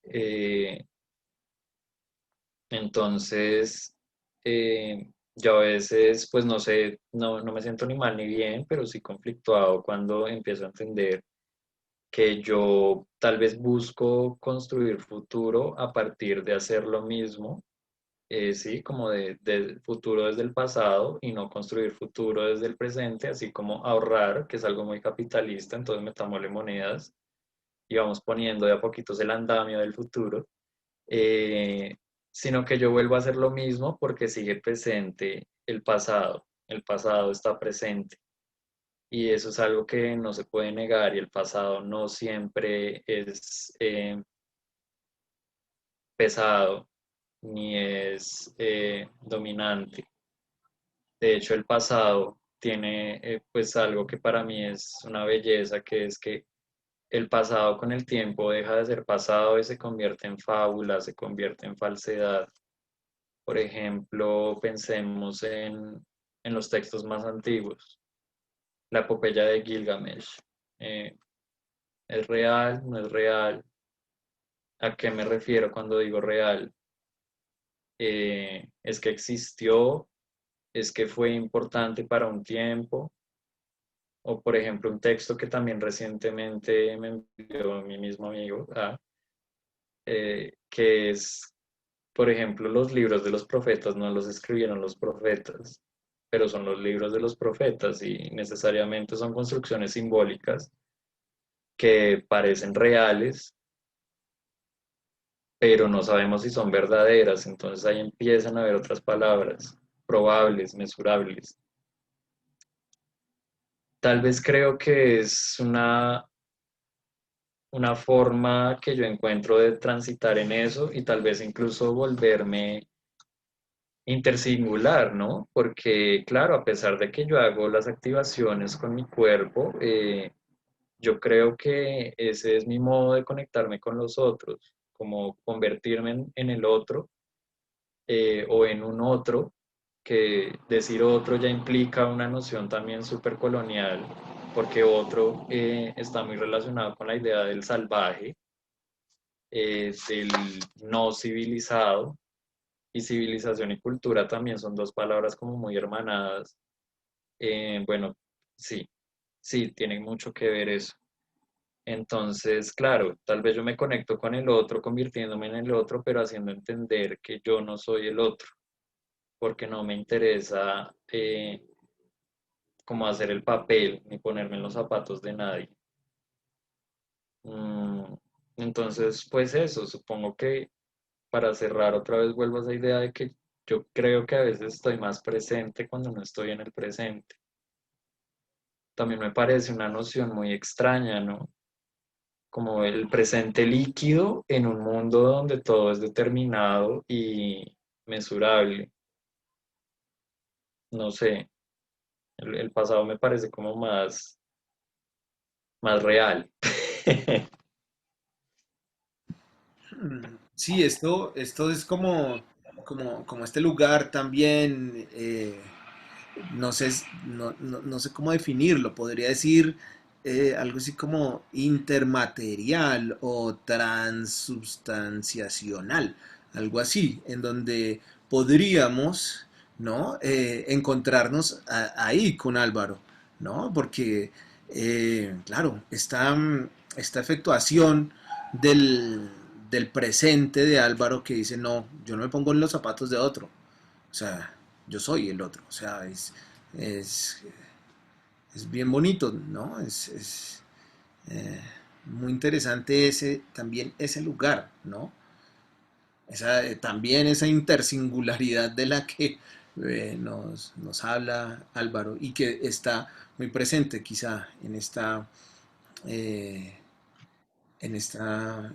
Eh, entonces, yo a veces, pues no sé, no me siento ni mal ni bien, pero sí conflictuado cuando empiezo a entender que yo tal vez busco construir futuro a partir de hacer lo mismo, sí, como de futuro desde el pasado y no construir futuro desde el presente, así como ahorrar, que es algo muy capitalista, entonces metámosle monedas y vamos poniendo de a poquitos el andamio del futuro, eh, sino que yo vuelvo a hacer lo mismo porque sigue presente el pasado está presente. Y eso es algo que no se puede negar y el pasado no siempre es pesado ni es dominante. De hecho, el pasado tiene pues algo que para mí es una belleza, que es que el pasado con el tiempo deja de ser pasado y se convierte en fábula, se convierte en falsedad. Por ejemplo, pensemos en los textos más antiguos, la epopeya de Gilgamesh. Eh, ¿Es real? ¿No es real? ¿A qué me refiero cuando digo real? es que existió, es que fue importante para un tiempo, o por ejemplo un texto que también recientemente me envió mi mismo amigo, que es, por ejemplo, los libros de los profetas no los escribieron los profetas, pero son los libros de los profetas y necesariamente son construcciones simbólicas que parecen reales, pero no sabemos si son verdaderas, entonces ahí empiezan a haber otras palabras, probables, mesurables. Tal vez creo que es una forma que yo encuentro de transitar en eso y tal vez incluso volverme intersingular, ¿no? Porque, claro, a pesar de que yo hago las activaciones con mi cuerpo, yo creo que ese es mi modo de conectarme con los otros, como convertirme en el otro o en un otro, que decir otro ya implica una noción también súper colonial, porque otro está muy relacionado con la idea del salvaje, del no civilizado, y civilización y cultura también son dos palabras como muy hermanadas. Bueno, sí, sí, tienen mucho que ver eso. Entonces, claro, tal vez yo me conecto con el otro, convirtiéndome en el otro, pero haciendo entender que yo no soy el otro, porque no me interesa como hacer el papel ni ponerme en los zapatos de nadie. Mm, entonces, pues eso, supongo que para cerrar otra vez vuelvo a esa idea de que yo creo que a veces estoy más presente cuando no estoy en el presente. También me parece una noción muy extraña, ¿no? Como el presente líquido en un mundo donde todo es determinado y mesurable. No sé, el pasado me parece como más real. Sí, esto es como este lugar también, no sé, no sé cómo definirlo, podría decir algo así como intermaterial o transubstanciacional, algo así, en donde podríamos, ¿no? Encontrarnos ahí con Álvaro, ¿no? Porque, claro, esta efectuación del, del presente de Álvaro que dice, no, yo no me pongo en los zapatos de otro, o sea, yo soy el otro, o sea, es, es bien bonito, ¿no? Eh, muy interesante también ese lugar, ¿no? También esa intersingularidad de la que nos habla Álvaro y que está muy presente quizá eh, en esta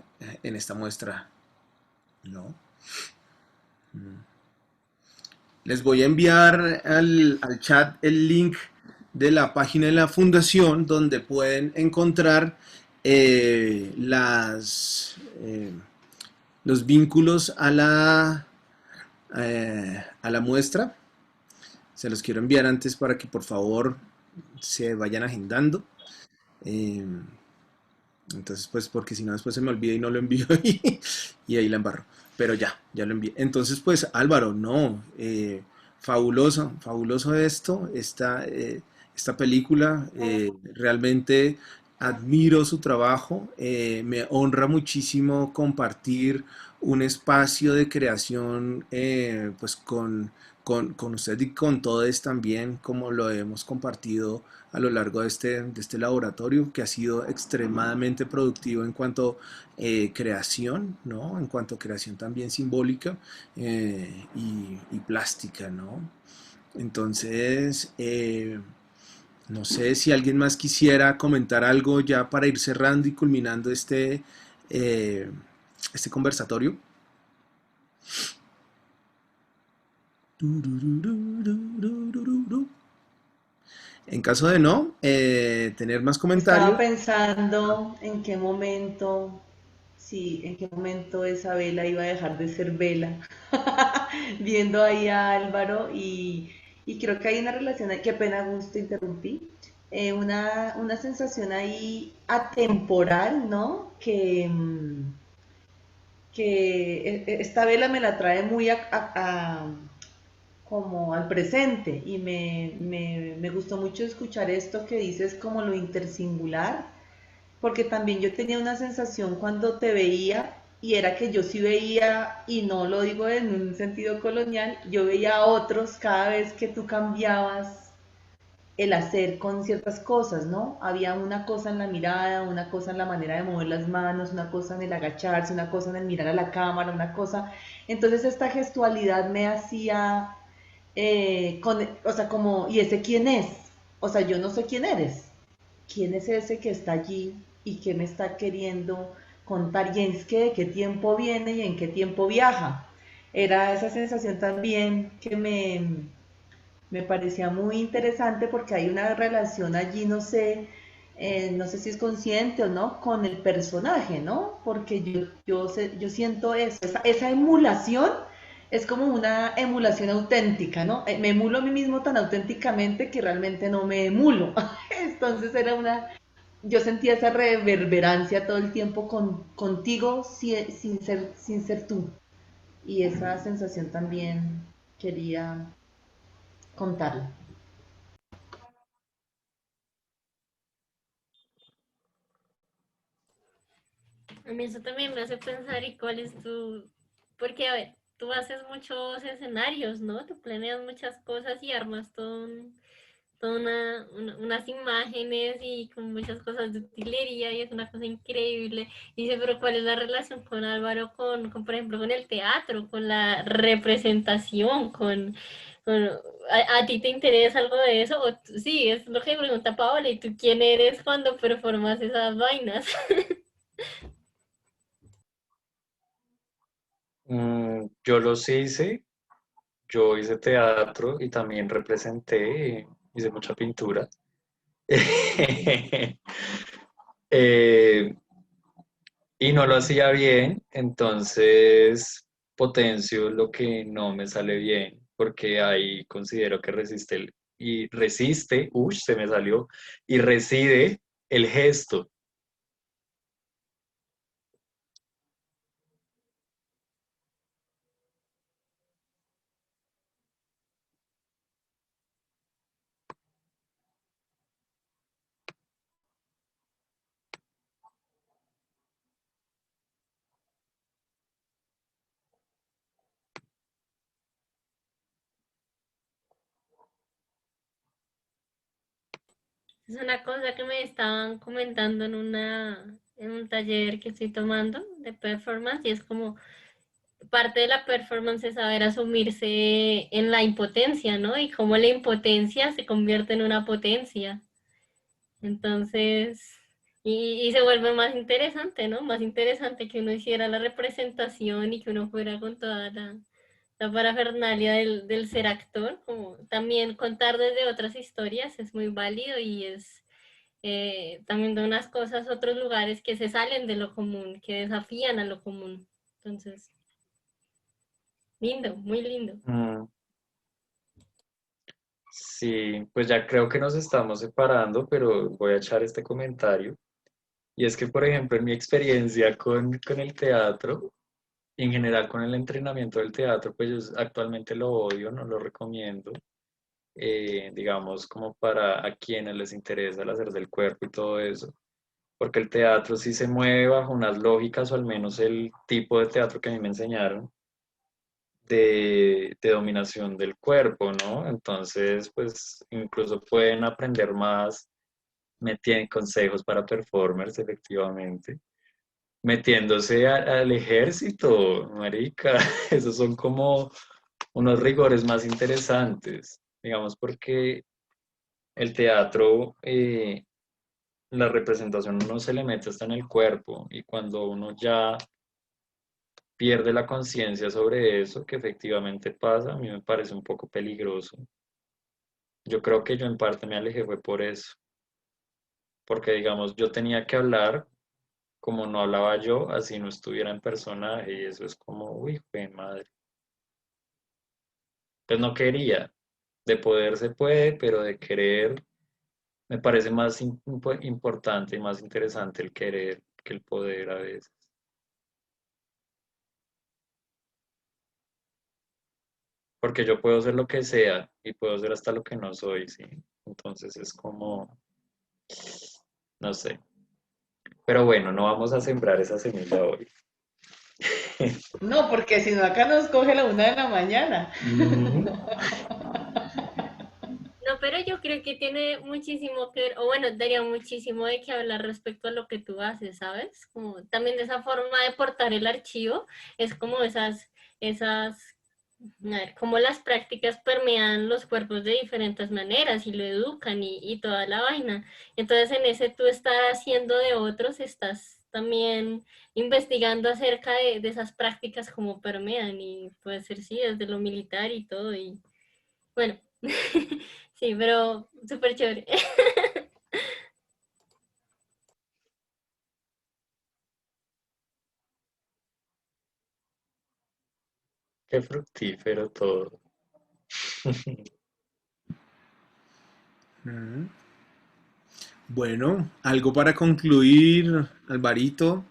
muestra, ¿no? Mm. Les voy a enviar al chat el link de la página de la fundación donde pueden encontrar los vínculos a la muestra. Se los quiero enviar antes para que por favor se vayan agendando. Eh, entonces, pues, porque si no, después se me olvida y no lo envío y ahí la embarro. Pero ya lo envié. Entonces, pues, Álvaro, no, fabuloso, fabuloso esta película. Realmente admiro su trabajo. Me honra muchísimo compartir un espacio de creación, pues, con usted y con todos también, como lo hemos compartido a lo largo de este laboratorio, que ha sido extremadamente productivo en cuanto creación, ¿no? En cuanto a creación también simbólica y plástica, ¿no? Entonces, no sé si alguien más quisiera comentar algo ya para ir cerrando y culminando eh, este conversatorio. En caso de no, tener más Estaba comentarios. pensando en qué momento, sí, en qué momento esa vela iba a dejar de ser vela, viendo ahí a Álvaro y creo que hay una relación, qué pena gusto interrumpí, una sensación ahí atemporal, ¿no? esta vela me la trae muy como al presente y me gustó mucho escuchar esto que dices como lo intersingular, porque también yo tenía una sensación cuando te veía y era que yo sí veía, y no lo digo en un sentido colonial, yo veía a otros cada vez que tú cambiabas el hacer con ciertas cosas, ¿no? Había una cosa en la mirada, una cosa en la manera de mover las manos, una cosa en el agacharse, una cosa en el mirar a la cámara, una cosa. Entonces esta gestualidad me hacía, o sea, como, ¿y ese quién es? O sea, yo no sé quién eres. ¿Quién es ese que está allí y qué me está queriendo contar? Y es que de qué tiempo viene y en qué tiempo viaja. Era esa sensación también que me parecía muy interesante porque hay una relación allí, no sé, no sé si es consciente o no, con el personaje, ¿no? Porque yo siento eso, esa emulación es como una emulación auténtica, ¿no? Me emulo a mí mismo tan auténticamente que realmente no me emulo. Entonces era yo sentía esa reverberancia todo el tiempo contigo sin ser tú. Y esa sensación también quería contarla. A mí eso también me hace pensar y cuál es tu, porque a ver, tú haces muchos escenarios, ¿no? Tú planeas muchas cosas y armas toda unas imágenes y con muchas cosas de utilería y es una cosa increíble. Y dice, pero ¿cuál es la relación con Álvaro, por ejemplo, con el teatro, con la representación, con ¿a ti te interesa algo de eso? Sí, es lo que pregunta Paola, ¿y tú quién eres cuando performas esas vainas? Yo los hice, yo hice teatro y también representé, hice mucha pintura. Eh, y no lo hacía bien, entonces potencio lo que no me sale bien, porque ahí considero que se me salió, y reside el gesto. Es una cosa que me estaban comentando en un taller que estoy tomando de performance y es como parte de la performance es saber asumirse en la impotencia, ¿no? Y cómo la impotencia se convierte en una potencia. Entonces, y se vuelve más interesante, ¿no? Más interesante que uno hiciera la representación y que uno fuera con toda la parafernalia del ser actor, como también contar desde otras historias es muy válido y es también de unas cosas, otros lugares que se salen de lo común, que desafían a lo común. Entonces, lindo, muy lindo. Mm, sí, pues ya creo que nos estamos separando, pero voy a echar este comentario. Y es que, por ejemplo, en mi experiencia con el teatro, y en general con el entrenamiento del teatro, pues yo actualmente lo odio, no lo recomiendo. Digamos, como para a quienes les interesa el hacer del cuerpo y todo eso, porque el teatro sí se mueve bajo unas lógicas, o al menos el tipo de teatro que a mí me enseñaron, de dominación del cuerpo, ¿no? Entonces, pues incluso pueden aprender más, me tienen consejos para performers, efectivamente, metiéndose al ejército, marica, esos son como unos rigores más interesantes, digamos, porque el teatro, la representación uno se le mete hasta en el cuerpo y cuando uno ya pierde la conciencia sobre eso, que efectivamente pasa, a mí me parece un poco peligroso. Yo creo que yo en parte me alejé fue por eso, porque digamos, yo tenía que hablar como no hablaba yo, así no estuviera en personaje y eso es como, uy, jue madre. Pues no quería, de poder se puede, pero de querer me parece más importante y más interesante el querer que el poder a veces. porque yo puedo ser lo que sea y puedo ser hasta lo que no soy, ¿sí? Entonces es como, no sé. Pero bueno, no vamos a sembrar esa semilla hoy. No, porque si no acá nos coge la 1 de la mañana. Mm. No, pero yo creo que tiene muchísimo que ver, o bueno, daría muchísimo de qué hablar respecto a lo que tú haces, ¿sabes? Como también de esa forma de portar el archivo, es como a ver, cómo las prácticas permean los cuerpos de diferentes maneras y lo educan y toda la vaina. Entonces, en ese tú estar haciendo de otros, estás también investigando acerca de esas prácticas cómo permean y puede ser, sí, desde lo militar y todo. Y bueno, sí, pero súper chévere. Qué fructífero todo. Mm. Bueno, algo para concluir, Alvarito.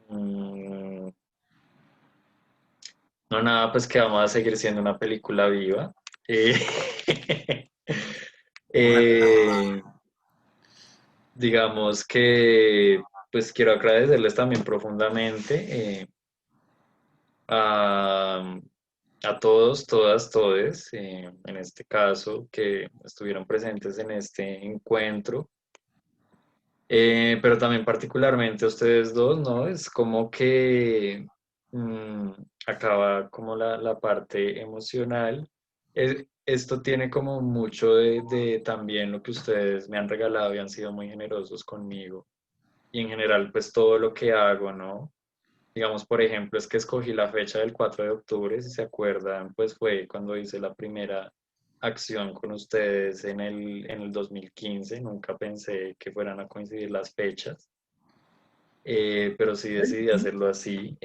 Mm, no, nada, pues que vamos a seguir siendo una película viva. Eh, Ojalá. eh, digamos que, pues quiero agradecerles también profundamente a, a todos, todas, todes, en este caso, que estuvieron presentes en este encuentro. Pero también particularmente a ustedes dos, ¿no? Es como que mm, acaba como la parte emocional. Esto tiene como mucho de también lo que ustedes me han regalado y han sido muy generosos conmigo. Y en general, pues todo lo que hago, ¿no? Digamos, por ejemplo, es que escogí la fecha del 4 de octubre, si se acuerdan, pues fue cuando hice la primera acción con ustedes en el 2015. Nunca pensé que fueran a coincidir las fechas, pero sí decidí hacerlo así.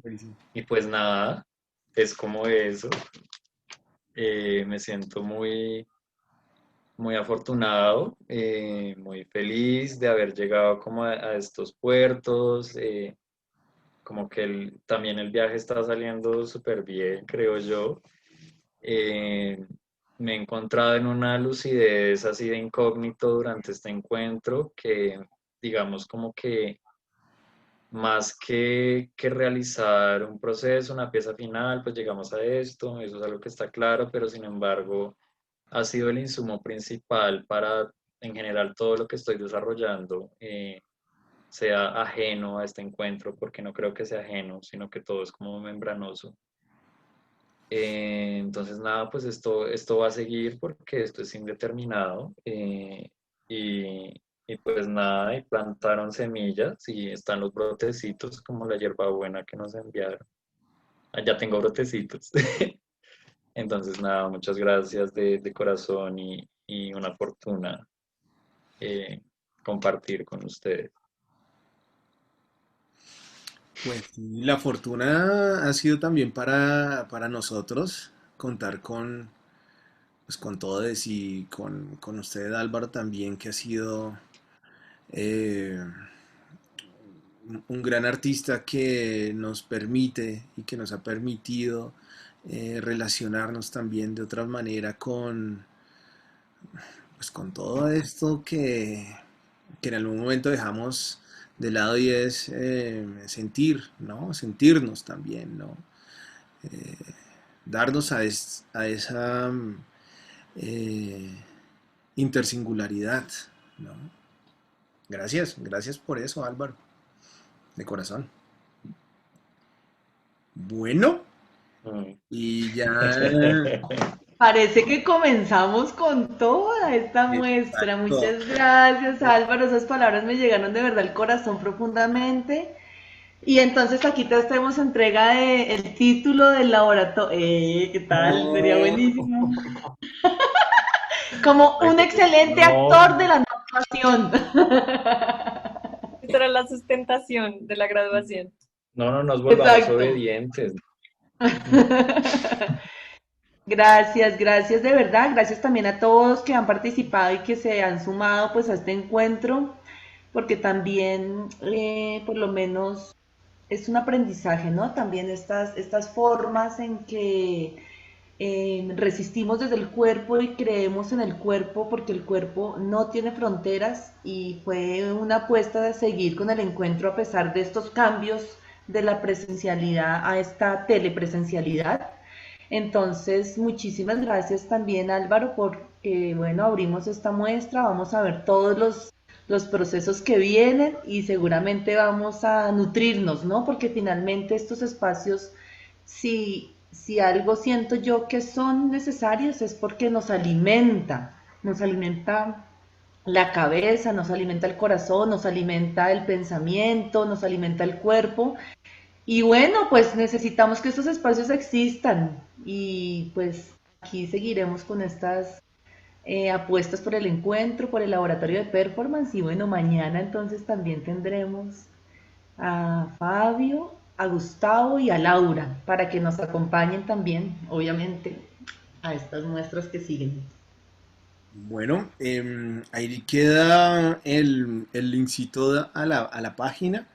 Buenísimo. Y pues nada, es como eso. Me siento muy, muy afortunado, muy feliz de haber llegado como a estos puertos. Como que también el viaje está saliendo súper bien, creo yo. Eh, Me he encontrado en una lucidez así de incógnito durante este encuentro que, digamos, como que más que realizar un proceso, una pieza final, pues llegamos a esto, eso es algo que está claro, pero sin embargo ha sido el insumo principal para, en general, todo lo que estoy desarrollando. Sea ajeno a este encuentro, porque no creo que sea ajeno, sino que todo es como membranoso. Entonces, nada, pues esto va a seguir porque esto es indeterminado. Y, y pues nada, y plantaron semillas y están los brotecitos como la hierbabuena que nos enviaron. Ah, ya tengo brotecitos. Entonces, nada, muchas gracias de corazón y una fortuna compartir con ustedes. Pues sí, la fortuna ha sido también para nosotros contar con, pues, con todos y con usted, Álvaro, también, que ha sido eh, un gran artista que nos permite y que nos ha permitido relacionarnos también de otra manera pues, con todo esto que en algún momento dejamos de lado y es sentir, ¿no? Sentirnos también, ¿no? Eh, Darnos a esa eh, intersingularidad, ¿no? Gracias, gracias por eso, Álvaro, de corazón. Bueno, Mm. y ya. Parece que comenzamos con toda esta muestra. Exacto. Muchas gracias, Álvaro. Esas palabras me llegaron de verdad al corazón profundamente. Y entonces aquí te hacemos entrega de el título del laboratorio. ¿Qué tal? Sería buenísimo. Como un excelente actor de No, la actuación. Esta era la sustentación de la graduación. no nos volvamos Exacto. obedientes. Gracias, gracias de verdad. Gracias también a todos que han participado y que se han sumado pues a este encuentro, porque también por lo menos es un aprendizaje, ¿no? También estas formas en que resistimos desde el cuerpo y creemos en el cuerpo porque el cuerpo no tiene fronteras y fue una apuesta de seguir con el encuentro a pesar de estos cambios de la presencialidad a esta telepresencialidad. Entonces, muchísimas gracias también Álvaro porque, bueno, abrimos esta muestra, vamos a ver todos los procesos que vienen y seguramente vamos a nutrirnos, ¿no? Porque finalmente estos espacios, si algo siento yo que son necesarios es porque nos alimenta la cabeza, nos alimenta el corazón, nos alimenta el pensamiento, nos alimenta el cuerpo y bueno, pues necesitamos que estos espacios existan y pues aquí seguiremos con estas apuestas por el encuentro, por el laboratorio de performance y bueno, mañana entonces también tendremos a Fabio, a Gustavo y a Laura para que nos acompañen también, obviamente, a estas muestras que siguen. Bueno, ahí queda el linkcito a la página.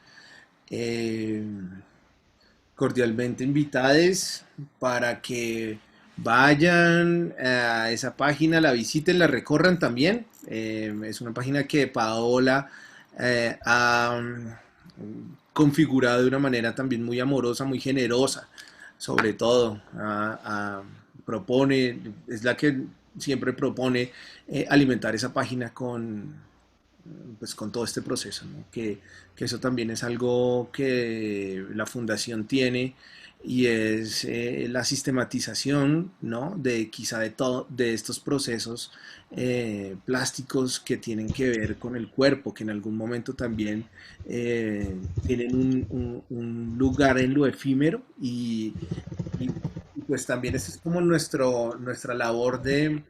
Em, Cordialmente invitados para que vayan a esa página, la visiten, la recorran también. Es una página que Paola ha configurado de una manera también muy amorosa, muy generosa, sobre todo. Propone, es la que siempre propone alimentar esa página pues, con todo este proceso, ¿no? Que eso también es algo que la fundación tiene y es la sistematización, ¿no? De quizá de estos procesos plásticos que tienen que ver con el cuerpo, que en algún momento también tienen un lugar en lo efímero y pues también esa es como nuestra labor de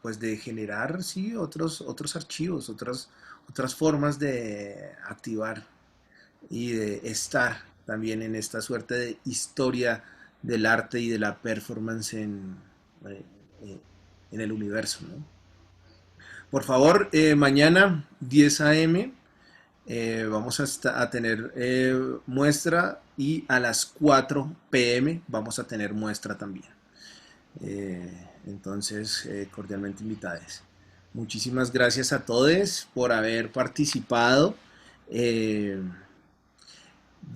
pues de generar, sí, otros archivos, otras formas de activar y de estar también en esta suerte de historia del arte y de la performance eh, eh, en el universo, ¿no? Por favor, mañana 10 a.m. Vamos a tener muestra y a las 4 p.m. vamos a tener muestra también. Entonces, cordialmente invitados. Muchísimas gracias a todos por haber participado. Eh,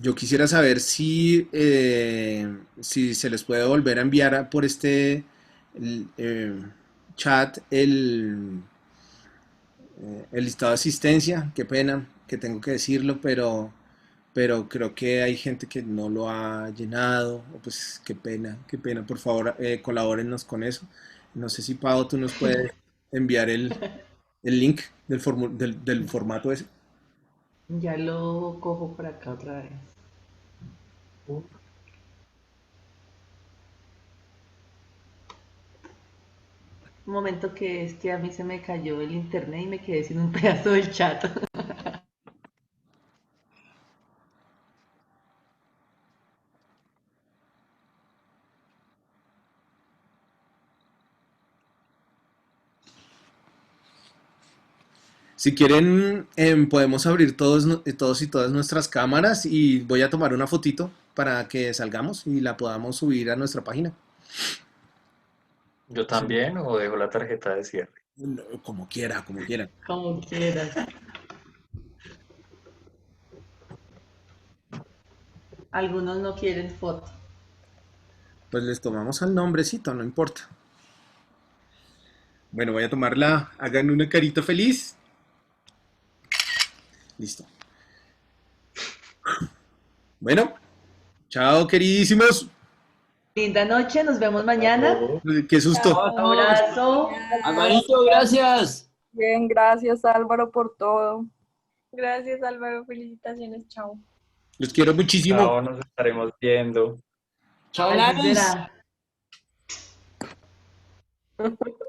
yo quisiera saber si se les puede volver a enviar por este chat el listado de asistencia. Qué pena que tengo que decirlo, pero creo que hay gente que no lo ha llenado. Pues qué pena. Por favor, colabórennos con eso. No sé si Pau, tú nos puedes enviar el link del formato ese. Ya lo cojo por acá otra vez. Un momento que es que a mí se me cayó el internet y me quedé sin un pedazo del chat. Si quieren, podemos abrir todos y todas nuestras cámaras y voy a tomar una fotito para que salgamos y la podamos subir a nuestra página. Yo también, o dejo la tarjeta de cierre. Como quiera, como quiera. Como quieras. Algunos no quieren foto. Pues les tomamos al nombrecito, no importa. Bueno, voy a tomarla. Hagan una carita feliz. Listo. Bueno, chao, queridísimos. Linda noche, nos vemos mañana. Qué susto. Chao a Un todos. abrazo. Alvarito, gracias. Bien, gracias Álvaro por todo. Gracias, Álvaro. Felicitaciones. Chao. Los quiero muchísimo. Chao, nos estaremos viendo. Chao, Así Laris. será.